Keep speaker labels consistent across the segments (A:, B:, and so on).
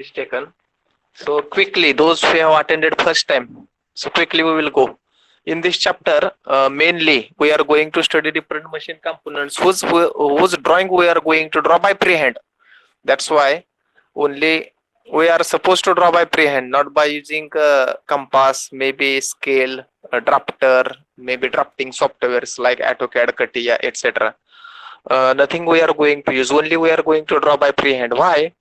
A: is taken. So quickly, those who have attended first time, so quickly we will go. In this chapter, mainly we are going to study different machine components whose drawing we are going to draw by freehand. That's why only we are supposed to draw by freehand, not by using compass, maybe scale, drafter, maybe drafting softwares like AutoCAD, CATIA, etc. Nothing we are going to use. Only we are going to draw by freehand. Why?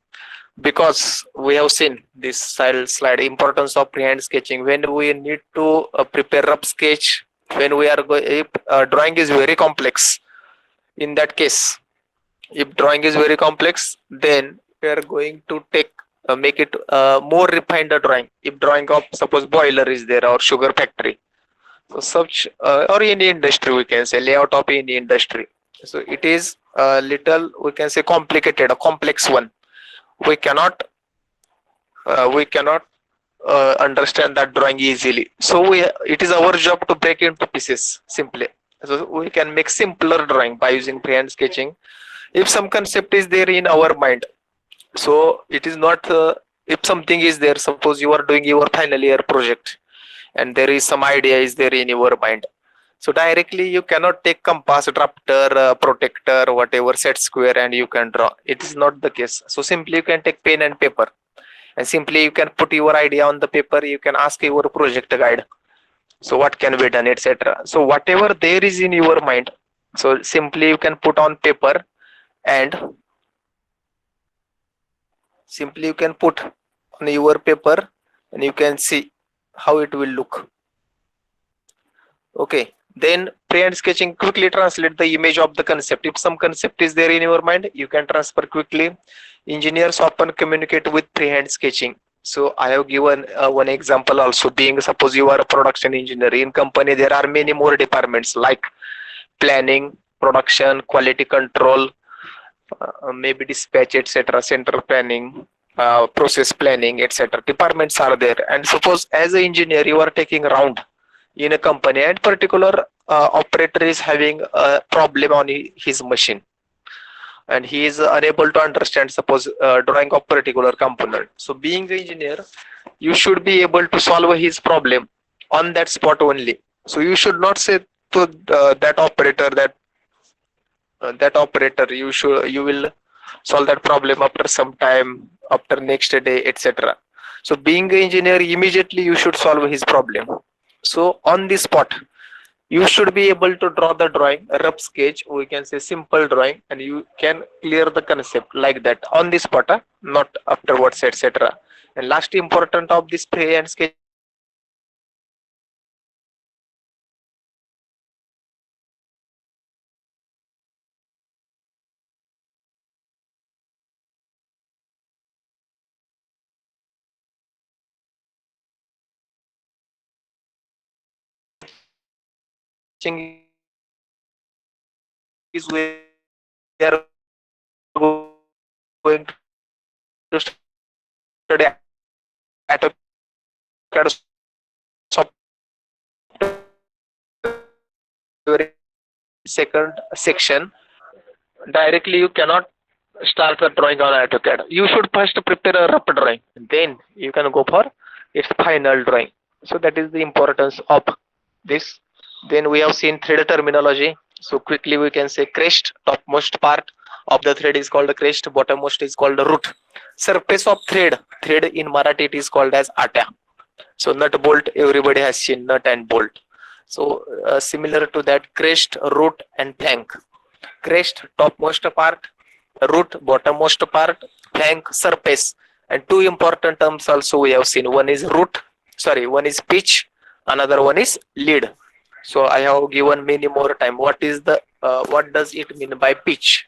A: Because we have seen this slide importance of freehand sketching when we need to prepare rough sketch, when we are going, if drawing is very complex. In that case, if drawing is very complex, then we are going to take make it more refined drawing. If drawing of suppose boiler is there or sugar factory, so such or any industry, we can say layout of any industry, so it is a little, we can say, complicated, a complex one. We cannot understand that drawing easily, so it is our job to break into pieces simply. So we can make simpler drawing by using freehand sketching. If some concept is there in our mind, so it is not if something is there, suppose you are doing your final year project and there is some idea is there in your mind, so directly you cannot take compass, drafter, protector, whatever, set square and you can draw. It is not the case. So simply you can take pen and paper and simply you can put your idea on the paper. You can ask your project guide, so what can be done, etc. So whatever there is in your mind, so simply you can put on paper and simply you can put on your paper and you can see how it will look. Okay, then freehand sketching quickly translate the image of the concept. If some concept is there in your mind, you can transfer quickly. Engineers often communicate with freehand sketching. So I have given one example also, being suppose you are a production engineer in company, there are many more departments like planning, production, quality control, maybe dispatch, etc., center planning, process planning, etc. Departments are there, and suppose as an engineer you are taking round in a company and particular operator is having a problem on his machine and he is unable to understand, suppose drawing of particular component. So being an engineer, you should be able to solve his problem on that spot only. So you should not say to that operator that operator you will solve that problem after some time, after next day, etc. So being an engineer, immediately you should solve his problem. So on the spot you should be able to draw the drawing, a rough sketch, we can say simple drawing, and you can clear the concept like that on the spot, not afterwards, etc. And last important of this freehand sketching is where we are going to study AutoCAD software. Second section, directly you cannot start the drawing on AutoCAD. You should first prepare a rough drawing, then you can go for its final drawing. So that is the importance of this. Then we have seen thread terminology. So quickly we can say crest, topmost part of the thread is called crest, bottommost is called root. Surface of thread in Marathi it is called as atya. So nut bolt, everybody has seen nut and bolt. So similar to that, crest, root and flank. Crest, topmost part, root, bottommost part, flank, surface. And two important terms also we have seen. One is one is pitch, another one is lead. So I have given many more time. What does it mean by pitch?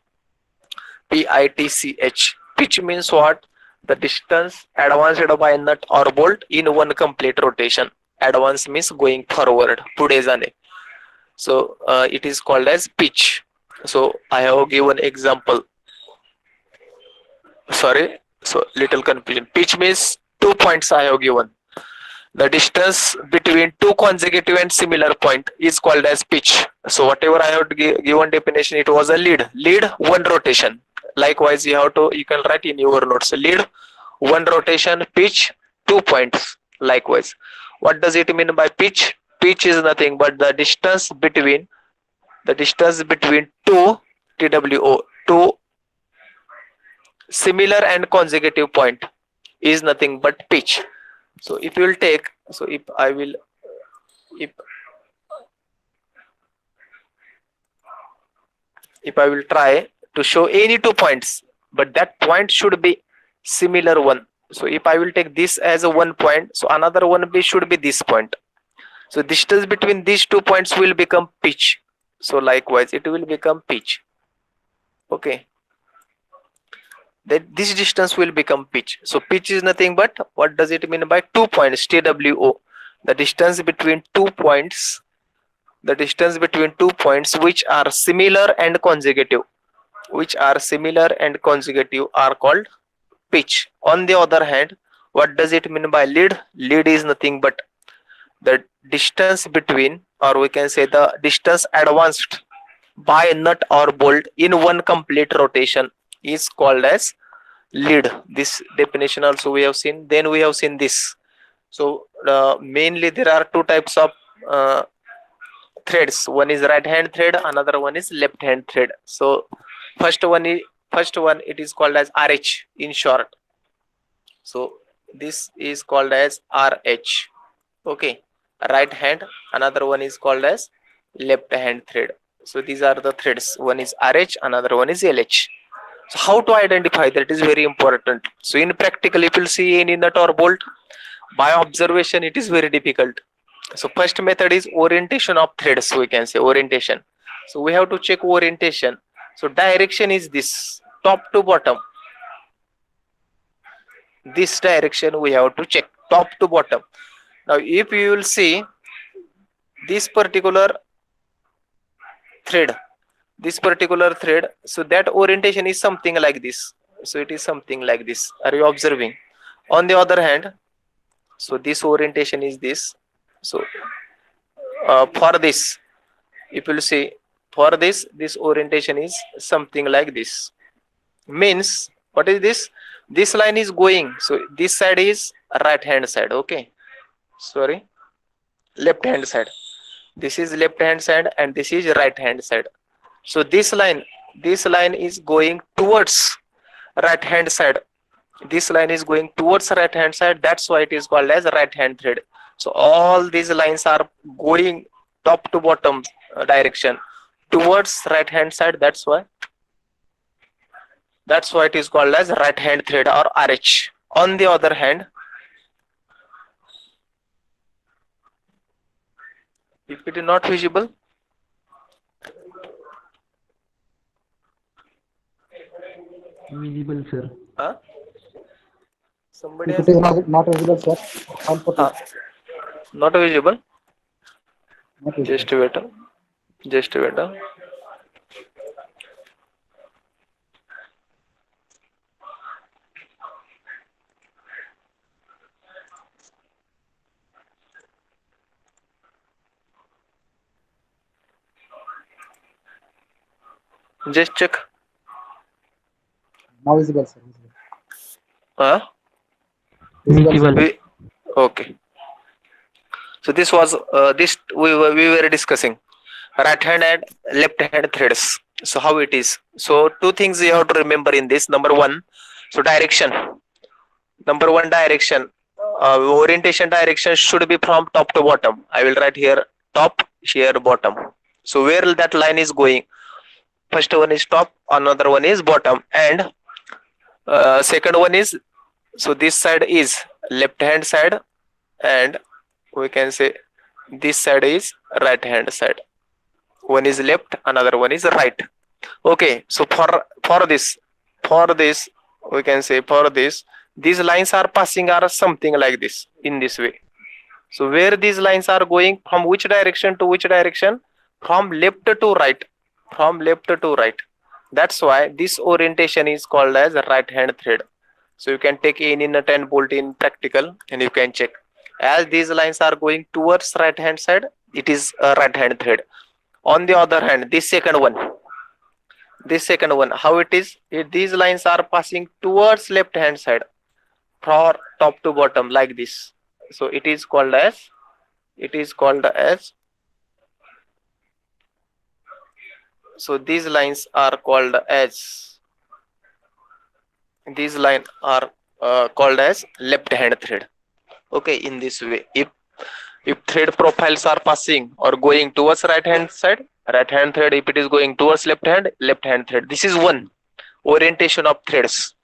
A: Pitch. Pitch means what? The distance advanced by a nut or bolt in one complete rotation. Advance means going forward, pude jane. So it is called as pitch. So I have given example. Sorry, so little confusion. Pitch means 2 points I have given. The distance between two consecutive and similar point is called as pitch. So whatever I have given definition, it was a lead. Lead, one rotation. Likewise, you can write in your notes. Lead, one rotation, pitch 2 points. Likewise, what does it mean by pitch? Pitch is nothing but the distance between two TWO, two similar and consecutive point is nothing but pitch. So if you will take, so if I will try to show any 2 points, but that point should be similar one. So if I will take this as a 1 point, so another one should be this point. So distance between these 2 points will become pitch. So likewise, it will become pitch. Okay. That this distance will become pitch. So pitch is nothing but, what does it mean by 2 points? TWO. The distance between 2 points. The distance between 2 points which are similar and consecutive. Which are similar and consecutive are called pitch. On the other hand, what does it mean by lead? Lead is nothing but the distance between, or we can say the distance advanced by a nut or bolt in one complete rotation is called as lead. This definition also we have seen. Then we have seen this. So mainly there are two types of threads. One is right hand thread, another one is left hand thread. So first one it is called as RH in short. So this is called as RH. Okay, right hand. Another one is called as left hand thread. So these are the threads. One is RH, another one is LH. So how to identify that is very important. So in practical, if you see any nut or bolt, by observation it is very difficult. So first method is orientation of threads. We can say orientation. So we have to check orientation. So direction is this, top to bottom. This direction we have to check, top to bottom. Now if you will see this particular thread, so that orientation is something like this. So it is something like this. Are you observing? On the other hand, so this orientation is this. So for this, if you will see, for this orientation is something like this. Means what is this? This line is going, so this side is right hand side. Okay, sorry, left hand side. This is left hand side and this is right hand side. So this line is going towards right hand side. This line is going towards right hand side. That's why it is called as right hand thread. So all these lines are going top to bottom direction towards right hand side. That's why it is called as right hand thread or RH. On the other hand, if it is not visible,
B: visible, sir.
A: Somebody
C: If
A: has
C: it is not visible, sir, I'll put it.
A: not visible.
C: Not visible.
A: Just wait. Just check.
C: Now visible, sir.
B: Visible.
A: Okay. So this was this we were discussing right hand and left hand threads. So how it is? So two things you have to remember in this. Number one, so direction. Number one, direction. Orientation direction should be from top to bottom. I will write here top, here bottom. So where that line is going, first one is top, another one is bottom, and second one is, so this side is left hand side and we can say this side is right hand side. One is left, another one is right. Okay, so for this we can say, for this, these lines are passing are something like this, in this way. So where these lines are going, from which direction to which direction? From left to right. From left to right. That's why this orientation is called as right hand thread. So you can take any nut and bolt in practical and you can check. As these lines are going towards right hand side, it is a right hand thread. On the other hand, this second one, how it is? These lines are passing towards left hand side. from top to bottom like this. So it is called as so these lines are called as called as left hand thread. Okay, in this way, if thread profiles are passing or going towards right hand side, right hand thread, if it is going towards left hand thread, this is one orientation of threads.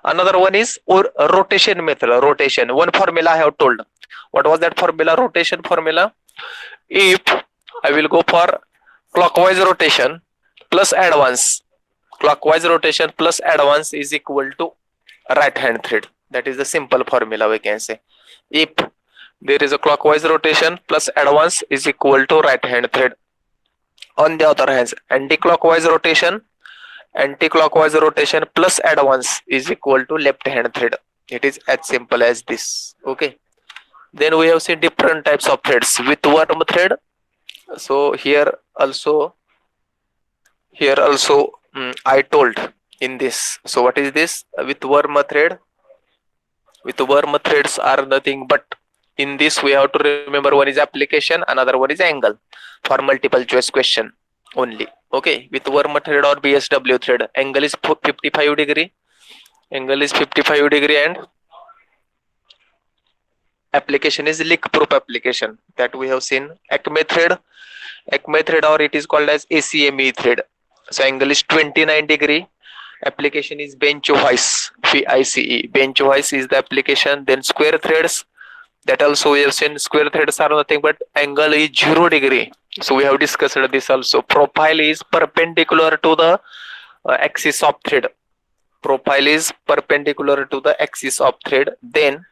A: Another one is or rotation method. Rotation, one formula I have told. What was that formula? Rotation formula. If I will go for clockwise rotation plus advance, clockwise rotation plus advance is equal to right hand thread. That is the simple formula we can say. If there is a clockwise rotation plus advance is equal to right hand thread. On the other hand, anti-clockwise rotation plus advance is equal to left hand thread. It is as simple as this. Okay. Then we have seen different types of threads with worm thread. So here also I told in this. So what is this? With worm thread? With worm threads are nothing but in this we have to remember one is application, another one is angle for multiple choice question only. Okay, with worm thread or BSW thread, angle is 55 degree. Angle is 55 degree and application is leak proof application that we have seen. Acme thread or it is called as ACME thread. So angle is 29 degree. Application is bench vice, VICE. Bench vice is the application. Then square threads, that also we have seen. Square threads are nothing but angle is 0 degree. So we have discussed this also. Profile is perpendicular to the axis of thread. Profile is perpendicular to the axis of thread. Then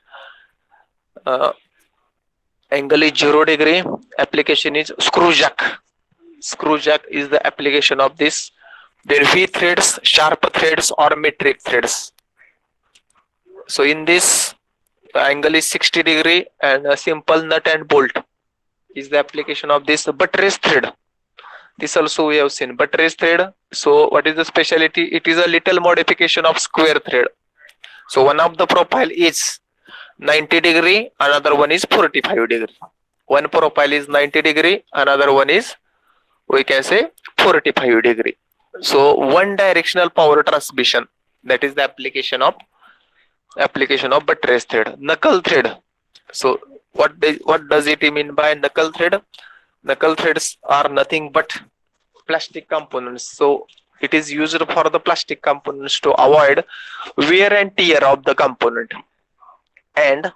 A: angle is 0 degree. Application is screw jack. Screw jack is the application of this. Then V threads, sharp threads or metric threads. So in this, the angle is 60 degree and a simple nut and bolt is the application of this buttress thread. This also we have seen buttress thread. So what is the specialty? It is a little modification of square thread. So one of the profile is 90 degree, another one is 45 degree. One profile is 90 degree, another one is we can say 45 degree. So one directional power transmission, that is the application of buttress thread. Knuckle thread. So what does it mean by knuckle thread? Knuckle threads are nothing but plastic components. So it is used for the plastic components to avoid wear and tear of the component. And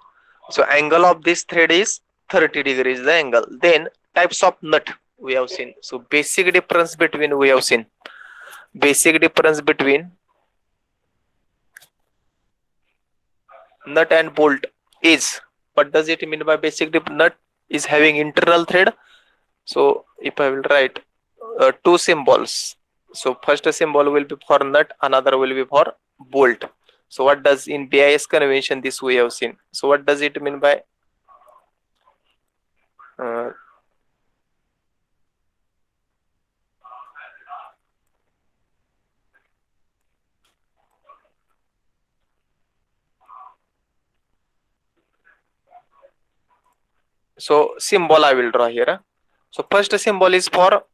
A: so angle of this thread is 30 degrees the angle. Then types of nut we have seen. So basic difference between we have seen. Basic difference between nut and bolt is, what does it mean by basic difference? Nut is having internal thread. So if I will write two symbols, so first symbol will be for nut, another will be for bolt. So what does in BIS convention this we have seen? So what does it mean by so symbol I will draw here. So first symbol is for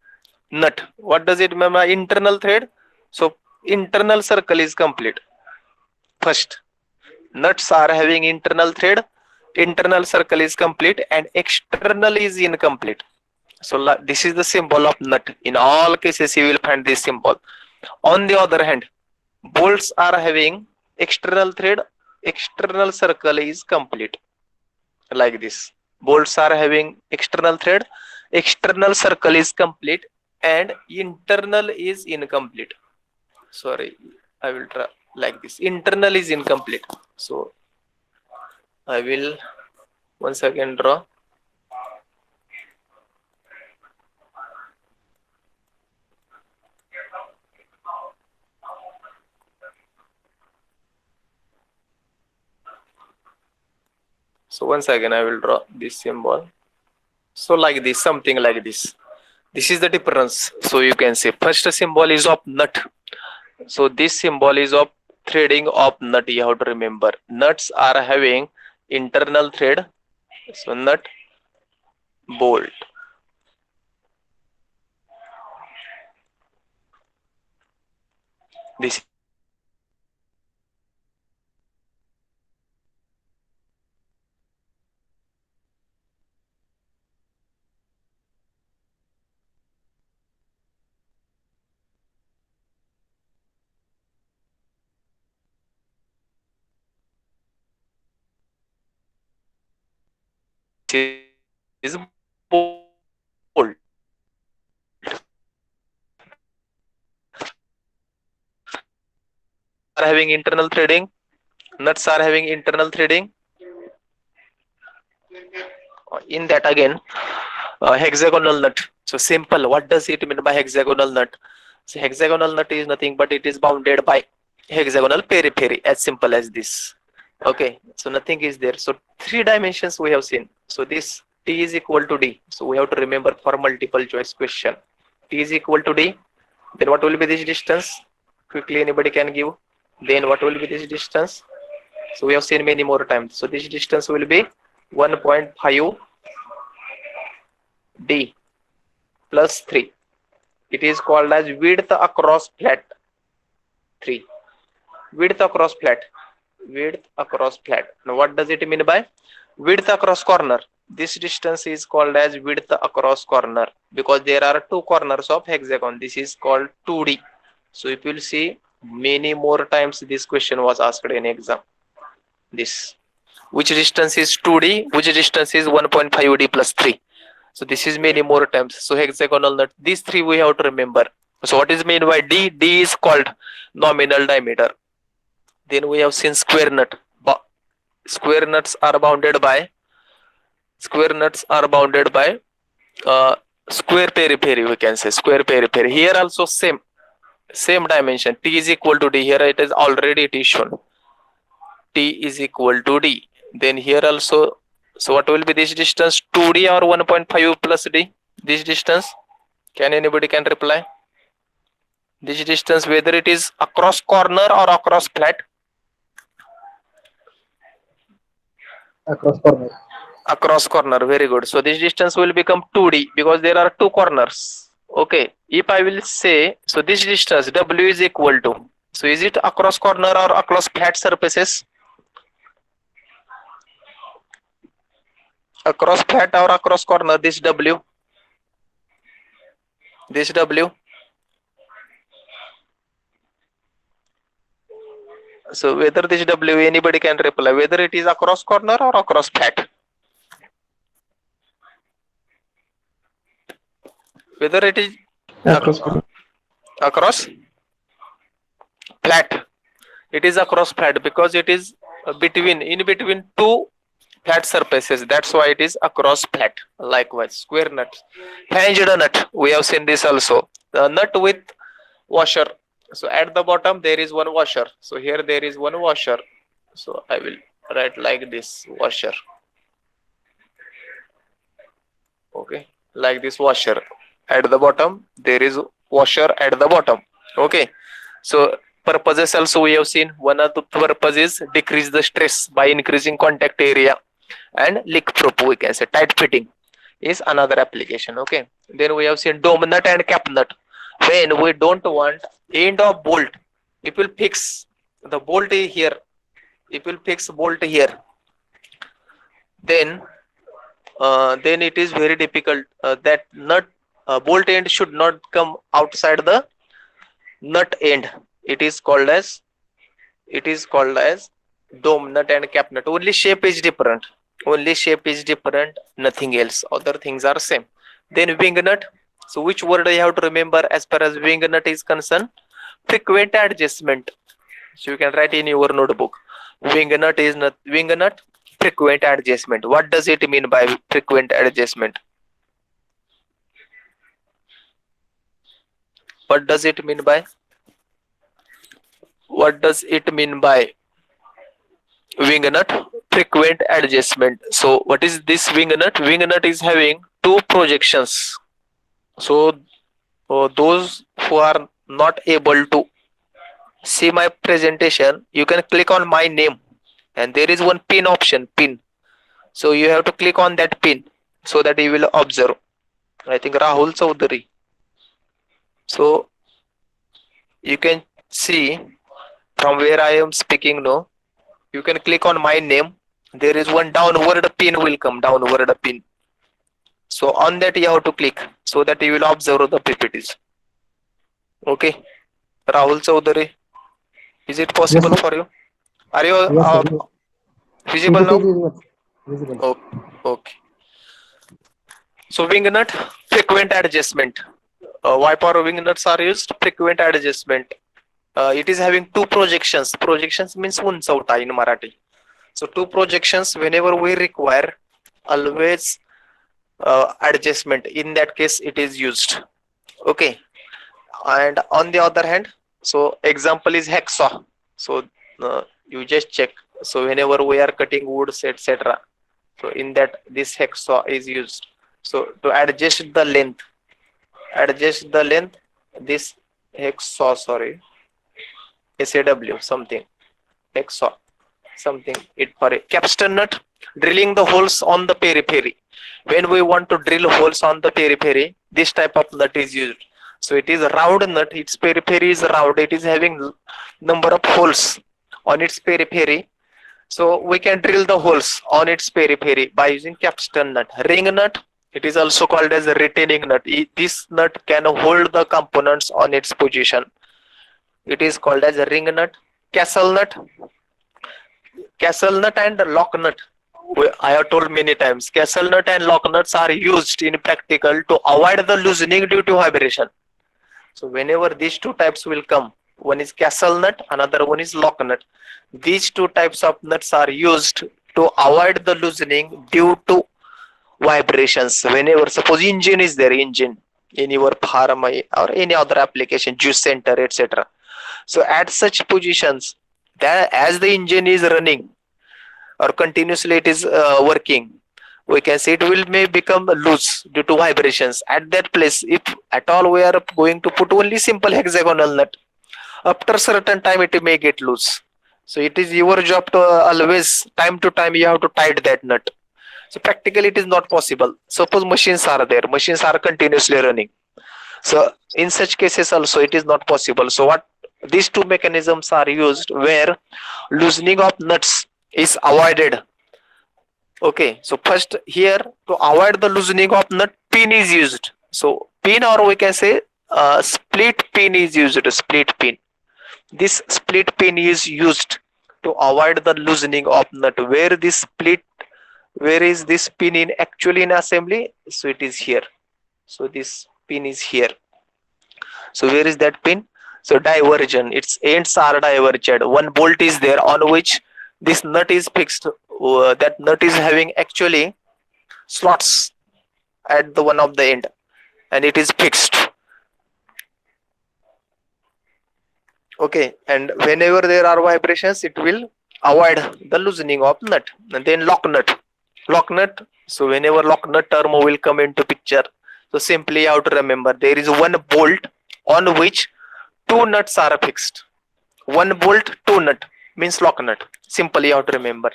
A: nut. What does it mean by internal thread? So internal circle is complete. First, nuts are having internal thread, internal circle is complete and external is incomplete. So this is the symbol of nut. In all cases you will find this symbol. On the other hand, bolts are having external thread, external circle is complete. Like this. Bolts are having external thread, external circle is complete and internal is incomplete. Sorry, I will try like this. Internal is incomplete. So I will once again draw. So once again I will draw this symbol. So like this, something like this. This is the difference. So you can say first symbol is of nut. So this symbol is of threading of nut, you have to remember. Nuts are having internal thread. So nut, bolt. This is bolt. Are having internal threading. Nuts are having internal threading. In that again, hexagonal nut. So simple. What does it mean by hexagonal nut? So hexagonal nut is nothing but it is bounded by hexagonal periphery. As simple as this. Okay. So nothing is there. So three dimensions we have seen. So this T is equal to D. So we have to remember for multiple choice question. T is equal to D. Then what will be this distance? Quickly anybody can give. Then what will be this distance? So we have seen many more times. So this distance will be 1.5 D plus 3. It is called as width across flat. 3. Width across flat. Width across flat. Now what does it mean by width across corner? This distance is called as width across corner because there are two corners of hexagon. This is called 2D. So if you will see many more times this question was asked in exam. This. Which distance is 2D? Which distance is 1.5D plus 3? So this is many more times. So hexagonal nut. These three we have to remember. So what is meant by D? D is called nominal diameter. Then we have seen square nut. Square nuts are bounded by square periphery. We can say square periphery. Here also same dimension. T is equal to D. Here it is already T shown. T is equal to D. Then here also. So what will be this distance? 2D or 1.5 plus D? This distance? Can anybody can reply? This distance, whether it is across corner or across flat?
C: Across corner.
A: Across corner. Very good. So this distance will become 2D because there are two corners. Okay. If I will say, so this distance W is equal to. So is it across corner or across flat surfaces? Across flat or across corner, this W. This W. So whether this W, anybody can reply, whether it is across corner or across flat. Whether it is
C: Across corner.
A: Across flat. It is across flat because it is in between two flat surfaces. That's why it is across flat. Likewise, square nut, hinged nut. We have seen this also. The nut with washer. So at the bottom there is one washer. So here there is one washer. So I will write like this, washer. Okay, like this washer. At the bottom there is washer at the bottom. Okay, so purposes also we have seen. One of the purposes is decrease the stress by increasing contact area, and leak proof, we can say tight fitting is another application. Okay, then we have seen dome nut and cap nut. When we don't want end of bolt, it will fix the bolt here. It will fix bolt here. Then it is very difficult that nut bolt end should not come outside the nut end. It is called as dome nut and cap nut. Only shape is different. Nothing else. Other things are same. Then wing nut. So which word you have to remember as far as wing nut is concerned? Frequent adjustment. So you can write in your notebook. Wing nut, frequent adjustment. What does it mean by frequent adjustment? What does it mean by wing nut? Frequent adjustment. So what is this wing nut? Wing nut is having two projections. So those who are not able to see my presentation, you can click on my name and there is one pin option, pin. So you have to click on that pin so that you will observe. I think Rahul Chaudhary. So you can see from where I am speaking now. You can click on my name. There is one downward pin will come, downward pin. So on that you have to click so that you will observe the PPTs. Okay. Rahul Chaudhary, is it
C: Yes,
A: possible
C: sir.
A: for you? Are you
C: Yes, sir.
A: visible
C: PPT is
A: now?
C: visible.
A: Oh, okay. So wing nut, frequent adjustment. Why power wing nuts are used? Frequent adjustment. It is having two projections. Projections means unchavta in Marathi. So two projections whenever we require, always adjustment. In that case, it is used. Okay. And on the other hand, so example is hacksaw. So you just check. So whenever we are cutting woods, etc. So in that this hacksaw is used. So to adjust the length, this hacksaw, sorry, SAW something, hacksaw, something. It for a capstan nut, drilling the holes on the periphery. When we want to drill holes on the periphery, this type of nut is used. So it is a round nut. Its periphery is round. It is having number of holes on its periphery. So we can drill the holes on its periphery by using capstan nut. Ring nut, it is also called as a retaining nut. This nut can hold the components on its position. It is called as a ring nut. Castle nut, castle nut and lock nut. I have told many times, castle nut and lock nuts are used in practical to avoid the loosening due to vibration. So whenever these two types will come, one is castle nut, another one is lock nut. These two types of nuts are used to avoid the loosening due to vibrations. Whenever suppose engine is there, engine in your farm or any other application, juice center, etc. So at such positions, that as the engine is running or continuously it is working, we can say it will may become loose due to vibrations. At that place, if at all we are going to put only simple hexagonal nut, after certain time it may get loose. So it is your job to always time to time you have to tight that nut. So practically it is not possible. Suppose machines are there, machines are continuously running. So in such cases also it is not possible. So what these two mechanisms are used where loosening of nuts is avoided. Okay, so first here to avoid the loosening of nut, pin is used. So pin or we can say split pin is used. Split pin. This split pin is used to avoid the loosening of nut. Where is this pin in actually in assembly? So it is here. So this pin is here. So where is that pin? So diversion. Its ends are diverged. One bolt is there on which this nut is fixed. That nut is having actually slots at the one of the end, and it is fixed. Okay, and whenever there are vibrations, it will avoid the loosening of nut. And then lock nut. Lock nut. So whenever lock nut term will come into picture, so simply you have to remember there is one bolt on which two nuts are fixed. One bolt, two nut means lock nut. Simply you have to remember.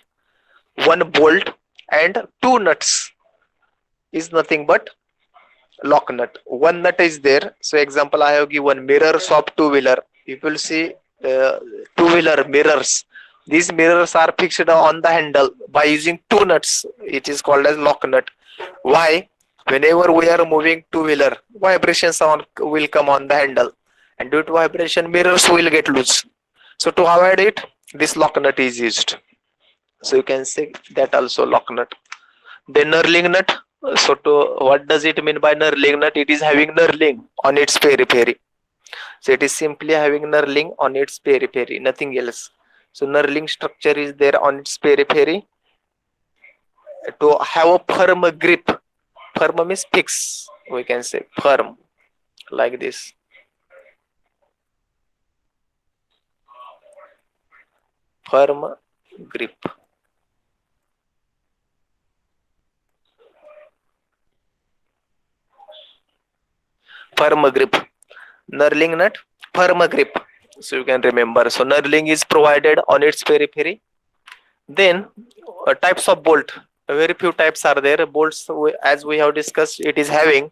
A: One bolt and two nuts is nothing but lock nut. One nut is there. So example I have given mirrors of two-wheeler. People see two-wheeler mirrors. These mirrors are fixed on the handle by using two nuts. It is called as lock nut. Why? Whenever we are moving two-wheeler, vibrations will come on the handle, and due to vibration, mirrors will get loose. So to avoid it, this lock nut is used. So you can say that also lock nut. Then knurling nut. So to what does it mean by knurling nut? It is having knurling on its periphery. So it is simply having knurling on its periphery, nothing else. So knurling structure is there on its periphery to have a firm grip. Firm means fix. We can say firm like this. Firm grip. Firm grip. Knurling nut, firm grip. So you can remember. So knurling is provided on its periphery. Then types of bolt. Very few types are there. Bolts, as we have discussed, it is having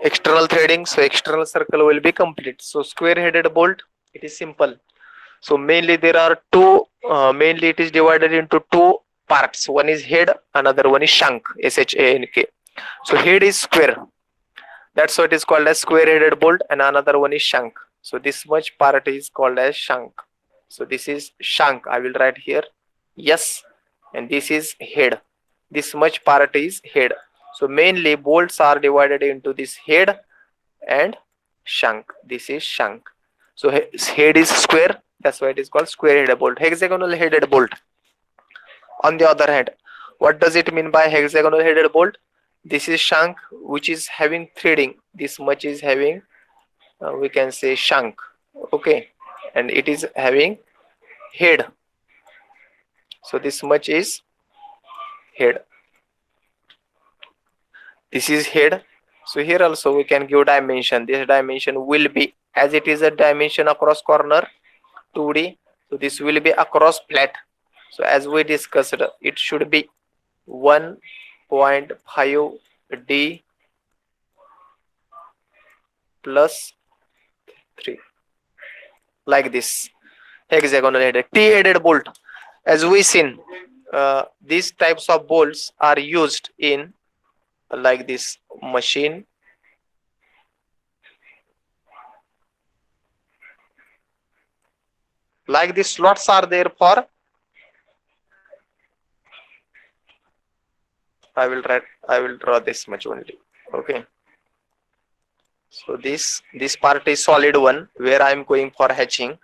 A: external threading. So external circle will be complete. So square-headed bolt, it is simple. So mainly there are two. Mainly it is divided into two parts. One is head, another one is shank. SHANK. So head is square. That's why it is called as square-headed bolt, and another one is shank. So this much part is called as shank. So this is shank. I will write here. Yes, and this is head. This much part is head. So mainly bolts are divided into this head and shank. This is shank. So head is square. That's why it is called square-headed bolt. Hexagonal-headed bolt. On the other hand, what does it mean by hexagonal-headed bolt? This is shank, which is having threading. This much is having, we can say, shank. Okay, and it is having head. So this much is head. This is head. So here also we can give dimension. This dimension will be, as it is a dimension across corner 2D. So this will be across flat. So as we discussed, it should be 1.5 D plus 3, like this. Hexagonal headed. T-headed bolt. As we seen, these types of bolts are used in like this machine. Like these slots are there for, I will draw this much only. Okay. So this part is solid one where I am going for hatching.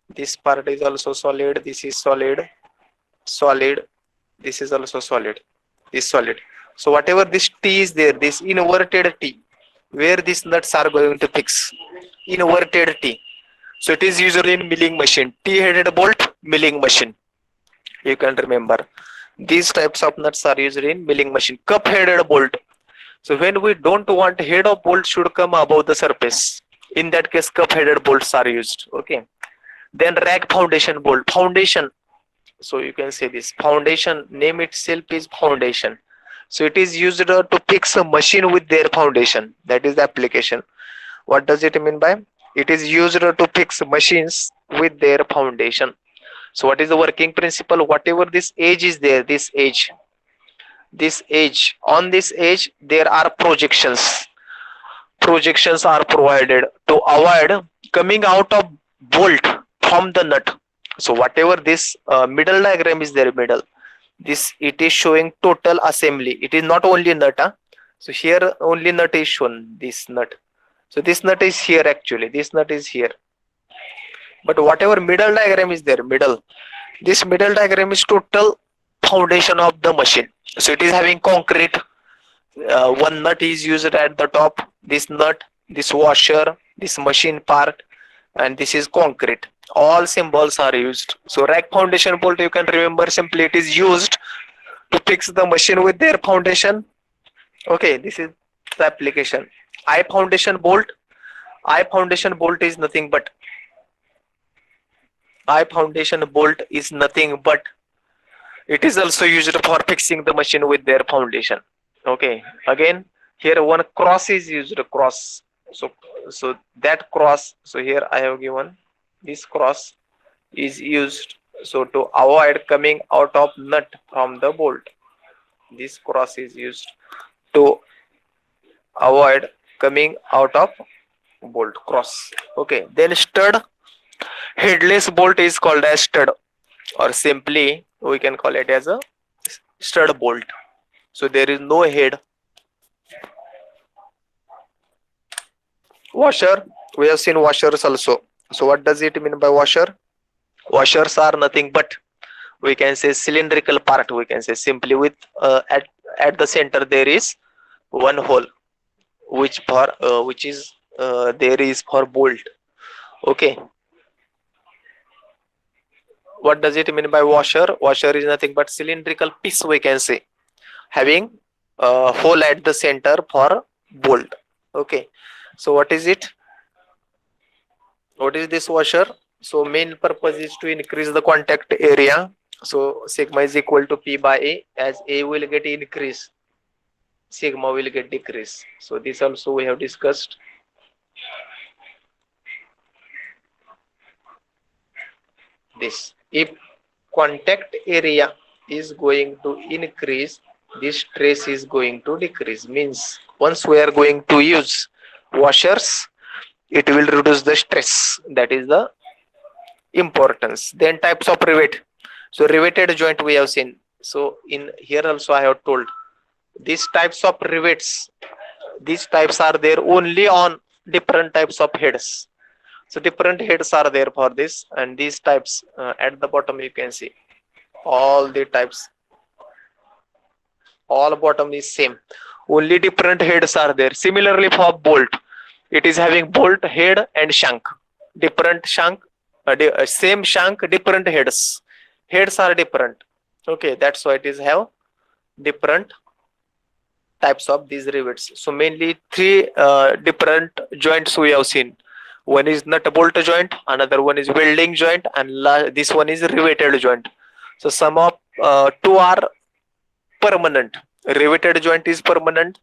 A: This part is also solid. This is solid. Solid. This is also solid. This solid. So whatever this T is there, this inverted T, where these nuts are going to fix. Inverted T. So it is usually in milling machine. T-headed bolt, milling machine. You can remember. These types of nuts are used in milling machine. Cup-headed bolt. So when we don't want head of bolt should come above the surface, in that case cup-headed bolts are used. Okay. Then rack foundation bolt. Foundation. So you can say this. Foundation, name itself is foundation. So it is used to fix a machine with their foundation. That is the application. What does it mean by? It is used to fix machines with their foundation. So what is the working principle? Whatever this edge is there, this edge, on this edge there are projections. Projections are provided to avoid coming out of bolt from the nut. So whatever this middle diagram is there, middle, this it is showing total assembly. It is not only nut. So here only nut is shown, this nut. So this nut is here actually. This nut is here. But whatever middle diagram is there, this middle diagram is total foundation of the machine. So it is having concrete. One nut is used at the top. This nut, this washer, this machine part, and this is concrete. All symbols are used. So rack foundation bolt, you can remember simply it is used to fix the machine with their foundation. Okay, this is the application. I foundation bolt is nothing but it is also used for fixing the machine with their foundation. Okay, again here one cross is used, cross. So that cross, so here I have given this cross is used so to avoid coming out of nut from the bolt. This cross is used to avoid coming out of bolt, cross. Okay, then stud. Headless bolt is called as stud, or simply we can call it as a stud bolt. So there is no head. Washer, we have seen washers also. So what does it mean by washer? Washers are nothing but, we can say, cylindrical part. We can say simply with at the center there is one hole, which is there is for bolt. Okay. What does it mean by washer? Washer is nothing but cylindrical piece, we can say, having a hole at the center for bolt. Okay. So what is it? What is this washer? So main purpose is to increase the contact area. So sigma is equal to P by A. As A will get increase, sigma will get decrease. So this also we have discussed. This if contact area is going to increase, this stress is going to decrease. Means once we are going to use washers, it will reduce the stress. That is the importance. Then types of rivet. So riveted joint we have seen. So in here also I have told these types of rivets. These types are there only on different types of heads. So different heads are there for this, and these types at the bottom you can see all the types. All bottom is same. Only different heads are there. Similarly for bolt, it is having bolt head and shank. Different shank, same shank, different heads. Heads are different. Okay, that's why it is have different types of these rivets. So mainly three different joints we have seen. One is nut bolt joint, another one is welding joint, and this one is riveted joint. So some of two are permanent. Riveted joint is permanent.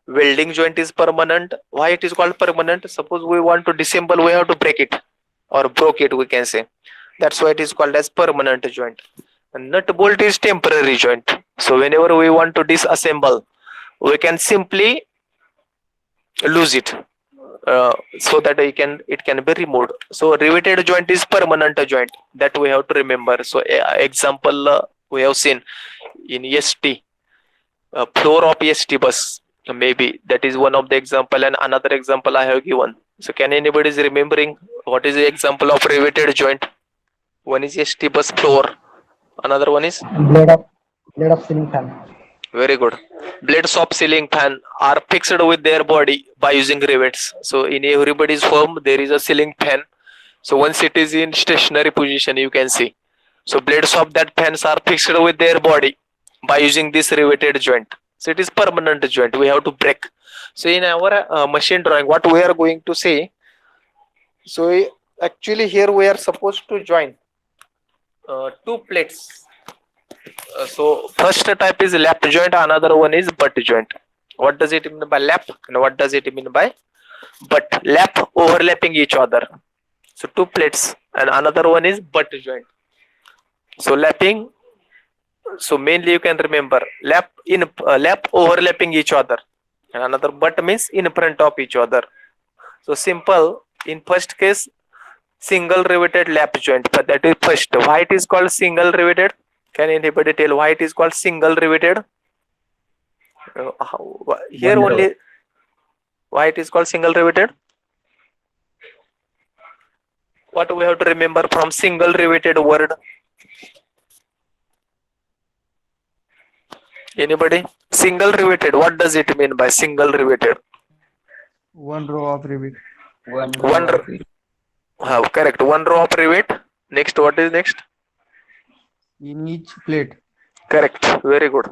A: Welding joint is permanent. Why it is called permanent? Suppose we want to disassemble, we have to break it or broke it, we can say. That's why it is called as permanent joint. And nut bolt is temporary joint. So whenever we want to disassemble, we can simply lose it. So that it can be removed. So riveted joint is permanent joint, that we have to remember. So example we have seen in ST, floor of ST bus, maybe that is one of the example, and another example I have given. So can anybody is remembering what is the example of riveted joint? One is ST bus floor, another one is
C: Blade of ceiling fan.
A: very good. Blades of ceiling fan are fixed with their body by using rivets. So in everybody's home there is a ceiling fan. So once it is in stationary position, you can see. So blades of that fans are fixed with their body by using this riveted joint. So it is permanent joint. We have to break. So in our machine drawing, what we are going to say. So actually here we are supposed to join two plates. So first type is lap joint, another one is butt joint. What does it mean by lap and what does it mean by butt? Lap overlapping each other. So two plates, and another one is butt joint. So lapping. So mainly you can remember lap overlapping each other, and another butt means in front of each other. So simple. In first case, single riveted lap joint, but that is first. Why it is called single riveted? Can anybody tell why it is called single riveted? Here only. Why it is called single riveted? What we have to remember from single riveted word? Anybody? Single riveted. What does it mean by single riveted?
C: One row of rivet.
A: Correct. One row of rivet. Next, what is next?
C: In each plate.
A: Correct. Very good.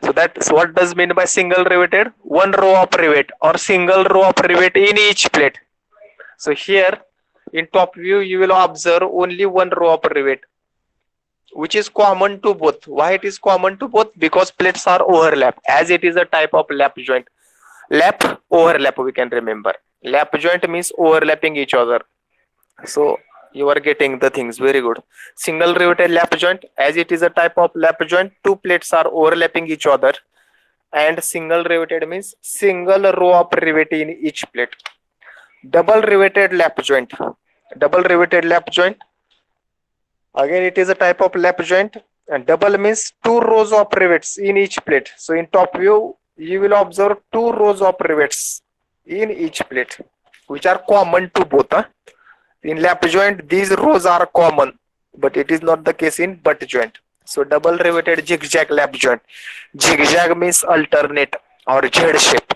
A: So that's what does mean by single riveted? One row of rivet or single row of rivet in each plate. So here in top view you will observe only one row of rivet, which is common to both. Why it is common to both? Because plates are overlap, as it is a type of lap joint. Lap overlap, we can remember. Lap joint means overlapping each other. So you are getting the things. Very good. Single riveted lap joint, as it is a type of lap joint, two plates are overlapping each other. And single riveted means single row of rivet in each plate. Double riveted lap joint. Double riveted lap joint, again it is a type of lap joint, and double means two rows of rivets in each plate. So in top view you will observe two rows of rivets in each plate, which are common to both. In lap joint these rows are common, but it is not the case in butt joint. So double riveted zigzag lap joint. Zigzag means alternate or Z shape.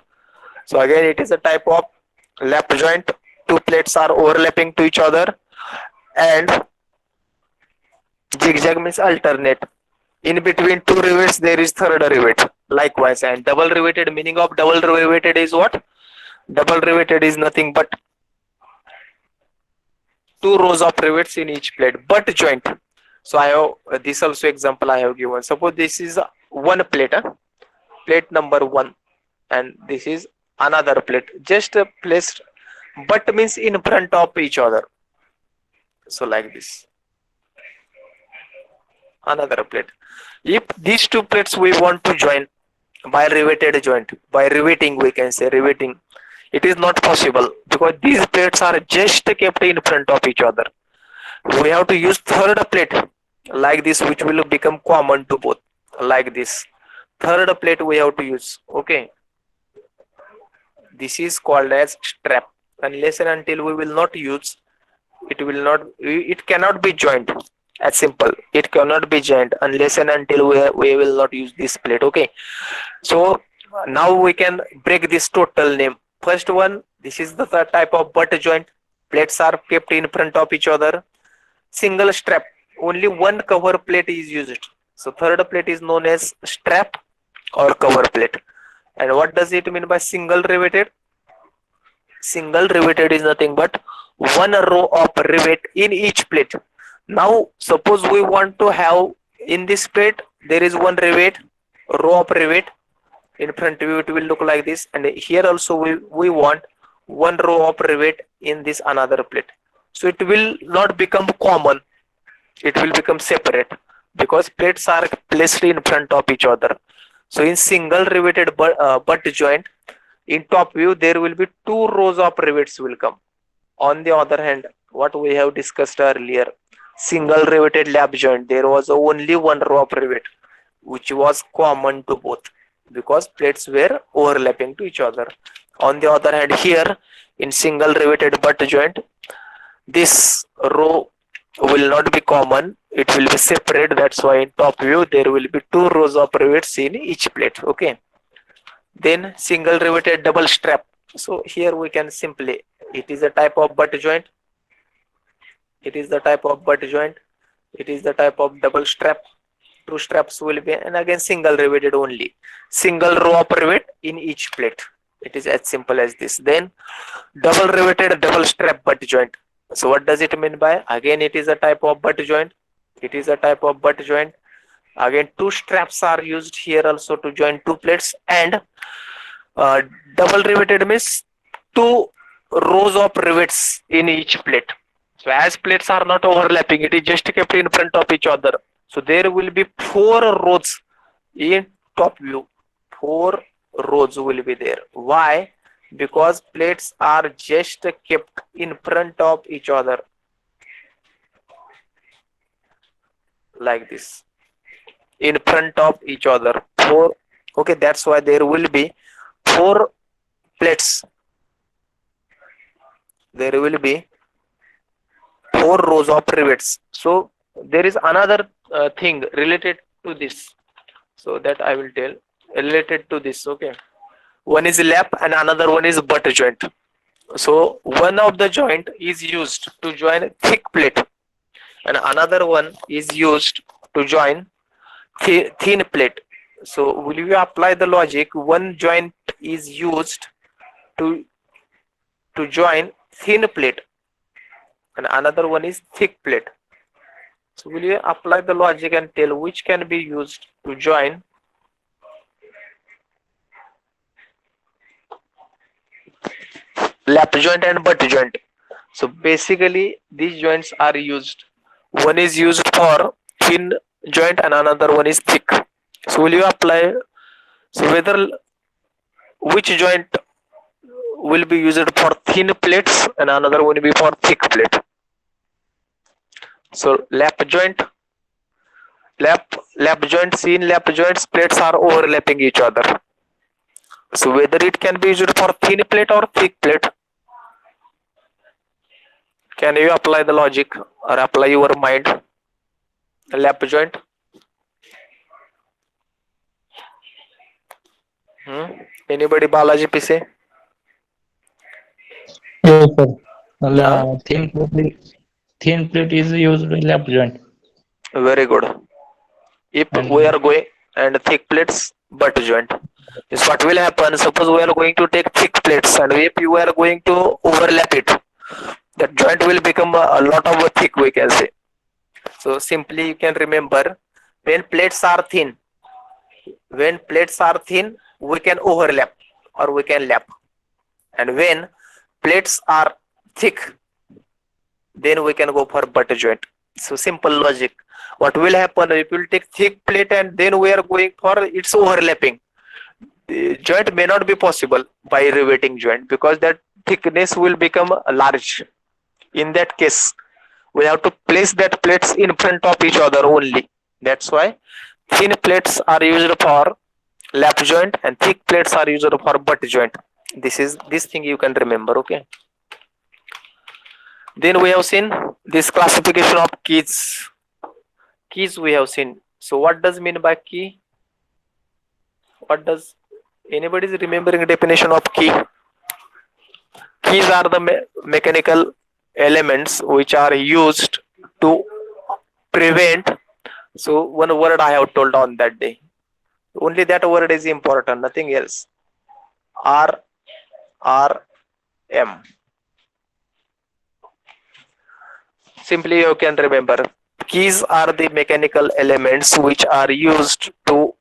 A: So again it is a type of lap joint. Two plates are overlapping to each other, and zigzag means alternate. In between two rivets there is third rivet. Likewise, and double riveted, meaning of double riveted is what? Double riveted is nothing but two rows of rivets in each plate. Butt joint. So I have this also example I have given. Suppose this is one plate, plate number one, and this is another plate. Just placed, butt means in front of each other. So like this, another plate. If these two plates we want to join by riveted joint, by riveting we can say riveting, it is not possible because these plates are just kept in front of each other. We have to use third plate like this, which will become common to both, like this. Third plate we have to use. Okay, this is called as strap. Unless and until we will not use, it cannot be joined. As simple, it cannot be joined unless and until we will not use this plate. Okay, so now we can break this total name. First one, this is the type of butt joint. Plates are kept in front of each other. Single strap, only one cover plate is used. So third plate is known as strap or cover plate. And what does it mean by single riveted? Single riveted is nothing but one row of rivet in each plate. Now suppose we want to have in this plate there is one rivet, row of rivet. In front view it will look like this, and here also we want one row of rivet in this another plate. So it will not become common, it will become separate because plates are placed in front of each other. So in single riveted butt joint, in top view there will be two rows of rivets will come. On the other hand, what we have discussed earlier, single riveted lap joint, there was only one row of rivet which was common to both because plates were overlapping to each other. On the other hand, here in single riveted butt joint, this row will not be common, it will be separate. That's why in top view there will be two rows of rivets in each plate. Okay, then single riveted double strap. So here we can simply, it is a type of butt joint, it is the type of butt joint, it is the type of double strap. Two straps will be, and again single riveted only, single row of rivet in each plate. It is as simple as this. Then double riveted double strap butt joint. So what does it mean by? Again it is a type of butt joint, it is a type of butt joint. Again two straps are used here also to join two plates, and double riveted means two rows of rivets in each plate. So as plates are not overlapping, it is just kept in front of each other. So there will be four rows in top view. Four rows will be there. Why? Because plates are just kept in front of each other. Like this. In front of each other. Four. Okay, that's why there will be four plates. There will be four rows of rivets. So there is another thing related to this, so that I will tell related to this. Okay, one is lap and another one is butt joint. So one of the joint is used to join thick plate and another one is used to join thin plate. So will you apply the logic? One joint is used to join thin plate and another one is thick plate. So will you apply the logic and tell which can be used to join lap joint and butt joint? So basically these joints are used. One is used for thin joint and another one is thick. So will you apply? So whether which joint will be used for thin plates and another one will be for thick plate? So lap joint, lap joints, in lap joints plates are overlapping each other. So whether it can be used for thin plate or thick plate, can you apply the logic or apply your mind? Lap joint. Anybody? Balaji PC?
B: Yes, sir.
A: Huh?
B: Thin plate is used in lap joint.
A: Very good. If we are going and thick plates, butt joint. Is what will happen? Suppose we are going to take thick plates and if you are going to overlap it, That joint will become a lot of a thick, we can say. So simply you can remember, when plates are thin, we can overlap or we can lap. And when plates are thick, then we can go for butt joint. So simple logic. What will happen if you will take thick plate and then we are going for its overlapping? The joint may not be possible by riveting joint because that thickness will become large. In that case, we have to place that plates in front of each other only. That's why thin plates are used for lap joint and thick plates are used for butt joint. This thing you can remember. Okay. Then we have seen this classification of keys. Keys we have seen. So what does mean by key? What does anybody is remembering definition of key? Keys are the mechanical elements which are used to prevent. So one word I have told on that day. Only that word is important, nothing else. RRM. Simply you can remember. Keys are the mechanical elements which are used to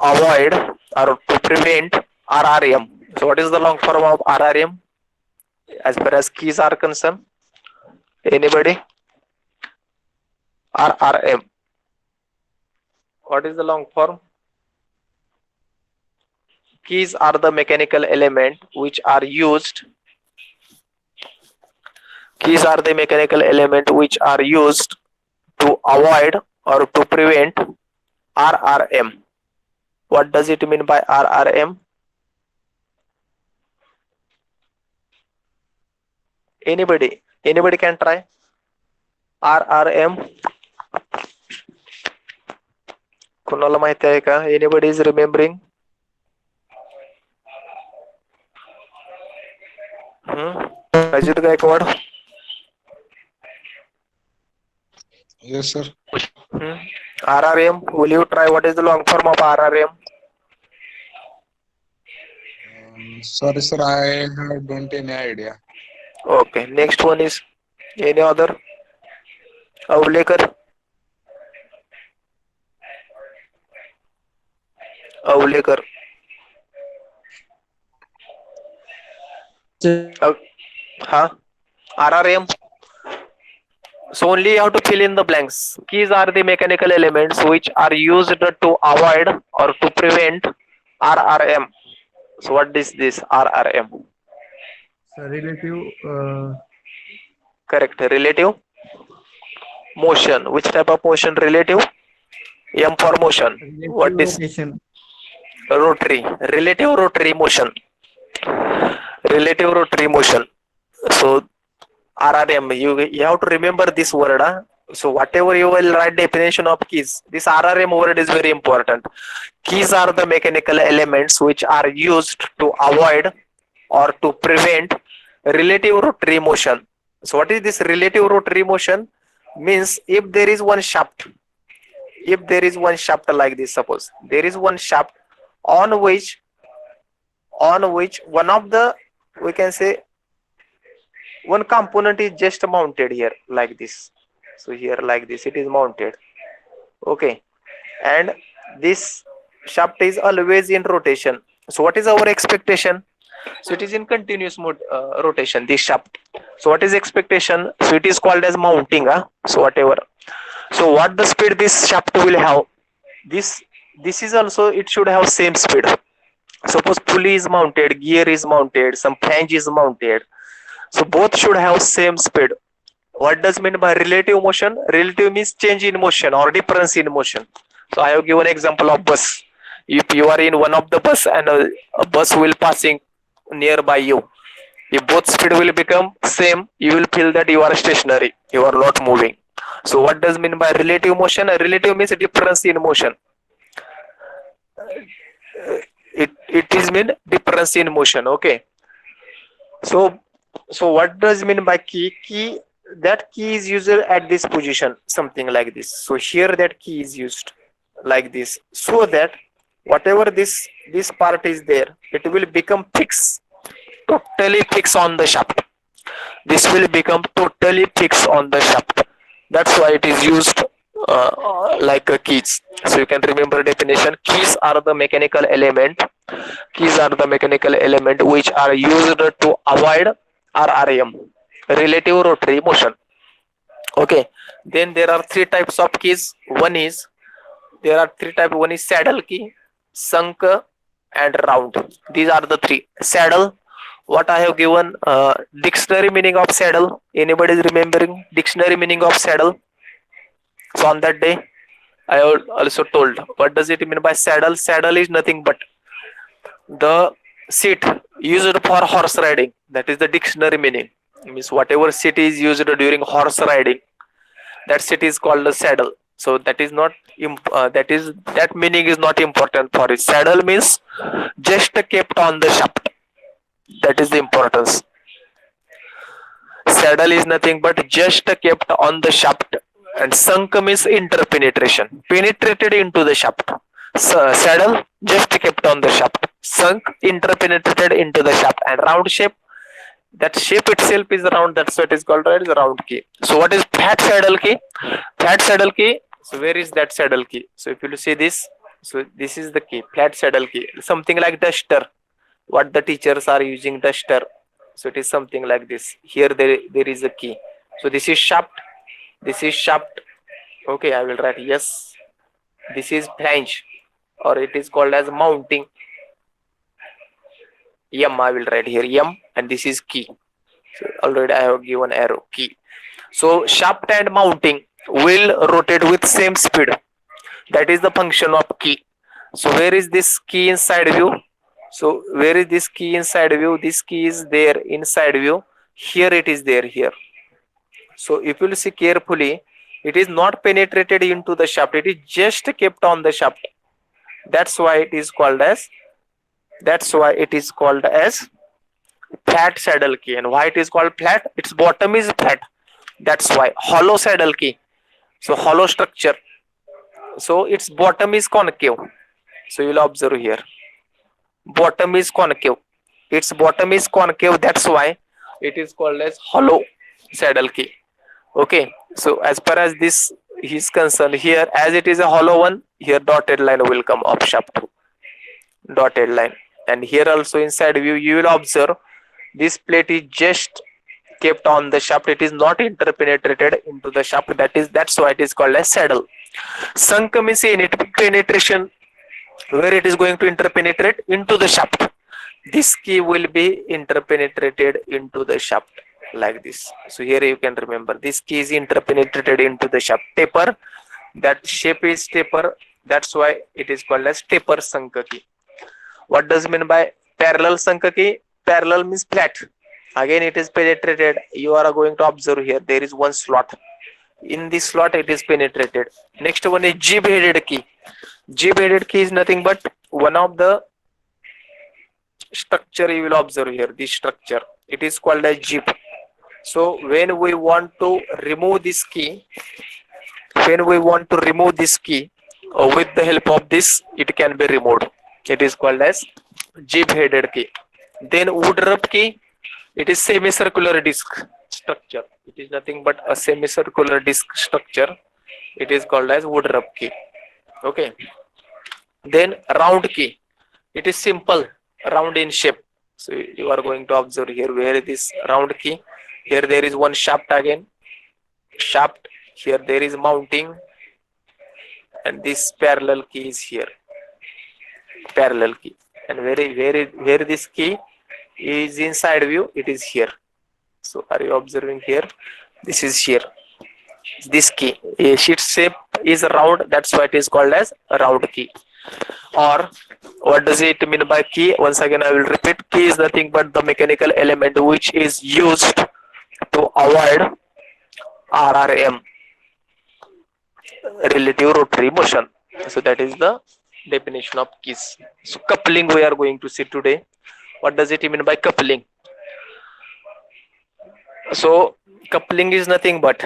A: avoid or to prevent RRM. So what is the long form of RRM? As far as keys are concerned, anybody? RRM. What is the long form? Keys are the mechanical element which are used. Keys are the mechanical element which are used to avoid or to prevent RRM. What does it mean by RRM? Anybody? Anybody can try? RRM. कुणाला माहिती आहे का? Anybody is remembering? Ajit Gaikwad.
D: Yes, sir.
A: RRM. Will you try? What is the long form of RRM?
D: Sorry, sir. I don't any idea.
A: Okay. Next one is any other? Avlekar. Avlekar. Huh? RRM. So only you have to fill in the blanks. Keys are the mechanical elements which are used to avoid or to prevent RRM. So what is this RRM?
C: So relative
A: Correct. Relative motion. Which type of motion? Relative. M for motion. What is
C: rotation.
A: rotary? Relative rotary motion. Relative rotary motion. So RRM, you have to remember this word. So whatever you will write definition of keys, this RRM word is very important. Keys are the mechanical elements which are used to avoid or to prevent relative rotary motion. So what is this relative rotary motion? Means if there is one shaft like this, suppose there is one shaft on which one of the, we can say, one component is just mounted here like this. So here like this it is mounted. Okay, and this shaft is always in rotation. So what is our expectation? So it is in continuous mode rotation, this shaft. So what is expectation? So it is called as mounting. So whatever. So what the speed this shaft will have? This is also, it should have same speed. Suppose pulley is mounted, gear is mounted, some flange is mounted. So both should have same speed. What does mean by relative motion? Relative means change in motion or difference in motion. So I have given example of bus. If you are in one of the bus and a bus will passing nearby you, if both speed will become same, you will feel that you are stationary, you are not moving. So what does mean by relative motion? Relative means difference in motion. It is mean difference in motion. Okay. So what does mean by key? That key is used at this position, something like this. So here that key is used like this, so that whatever this part is there, it will become fixed, totally fixed on the shaft. this will become totally fixed on the shaft. That's why it is used like a keys. So you can remember definition. Keys are the mechanical element. Keys are the mechanical element which are used to avoid RRM, relative rotary motion. Okay. Then there are three types of keys. There are three types. One is saddle key, sunk, and round. These are the three. Saddle. What I have given dictionary meaning of saddle. Anybody is remembering dictionary meaning of saddle? So on that day, I have also told what does it mean by saddle. Saddle is nothing but the seat used for horse riding. That is the dictionary meaning. It means whatever seat is used during horse riding, that seat is called a saddle. So that is not that meaning is not important for it. Saddle means just kept on the shaft. That is the importance. Saddle is nothing but just kept on the shaft, and sunk means interpenetration, penetrated into the shaft. So, saddle just kept on the shaft, sunk interpenetrated into the shaft, and round shape. That shape itself is round. That's what is called right, is round key. So what is flat saddle key? Flat saddle key. So where is that saddle key? So if you see this, so this is the key, flat saddle key. Something like duster. What the teachers are using duster. So it is something like this. Here there is a key. So this is shaft. This is shaft. Okay, I will write yes. This is flange, or it is called as mounting. M I will write here M, and this is key. So already I have given arrow key. So shaft and mounting will rotate with same speed. That is the function of key. So where is this key inside view? So where is this key inside view? This key is there inside view. Here it is there here. So if you will see carefully, it is not penetrated into the shaft. It is just kept on the shaft. That's why it is called as flat saddle key. And why it is called flat? Its bottom is flat. That's why hollow saddle key. So hollow structure. So its bottom is concave. So you will observe here. Bottom is concave. Its bottom is concave. That's why it is called as hollow saddle key. Okay. So as far as this is concerned, here as it is a hollow one, here dotted line will come up shaft. Dotted line. And here also inside view you will observe this plate is just kept on the shaft. It is not interpenetrated into the shaft. That's why it is called as saddle. Sunk means penetration, where it is going to interpenetrate into the shaft. This key will be interpenetrated into the shaft like this. So here you can remember this key is interpenetrated into the shaft. Taper, that shape is taper. That's why it is called as taper sunk key. What does it mean by parallel sunk key? Parallel means flat. Again it is penetrated. You are going to observe here there is one slot. In this slot it is penetrated. Next one is jib headed key. Jib headed key is nothing but one of the structure you will observe here. This structure, it is called as jib. So when we want to remove this key, with the help of this, it can be removed. It is called as jib headed key. Then wood rub key, it is semicircular disc structure. It is nothing but a semicircular disc structure. It is called as wood rub key. Okay. Then round key, it is simple, round in shape. So you are going to observe here where this round key. Here there is one shaft again. Shaft. Here there is mounting, and this parallel key is here. Parallel key. And where this key is inside view, it is here. So are you observing here? This is here. This key, a sheet shape is round. That's why it is called as a round key. Or what does it mean by key? Once again I will repeat. Key is nothing but the mechanical element which is used to avoid RRM, relative rotary motion. So that is the definition of keys. So coupling we are going to see today. What does it mean by coupling? So coupling is nothing but,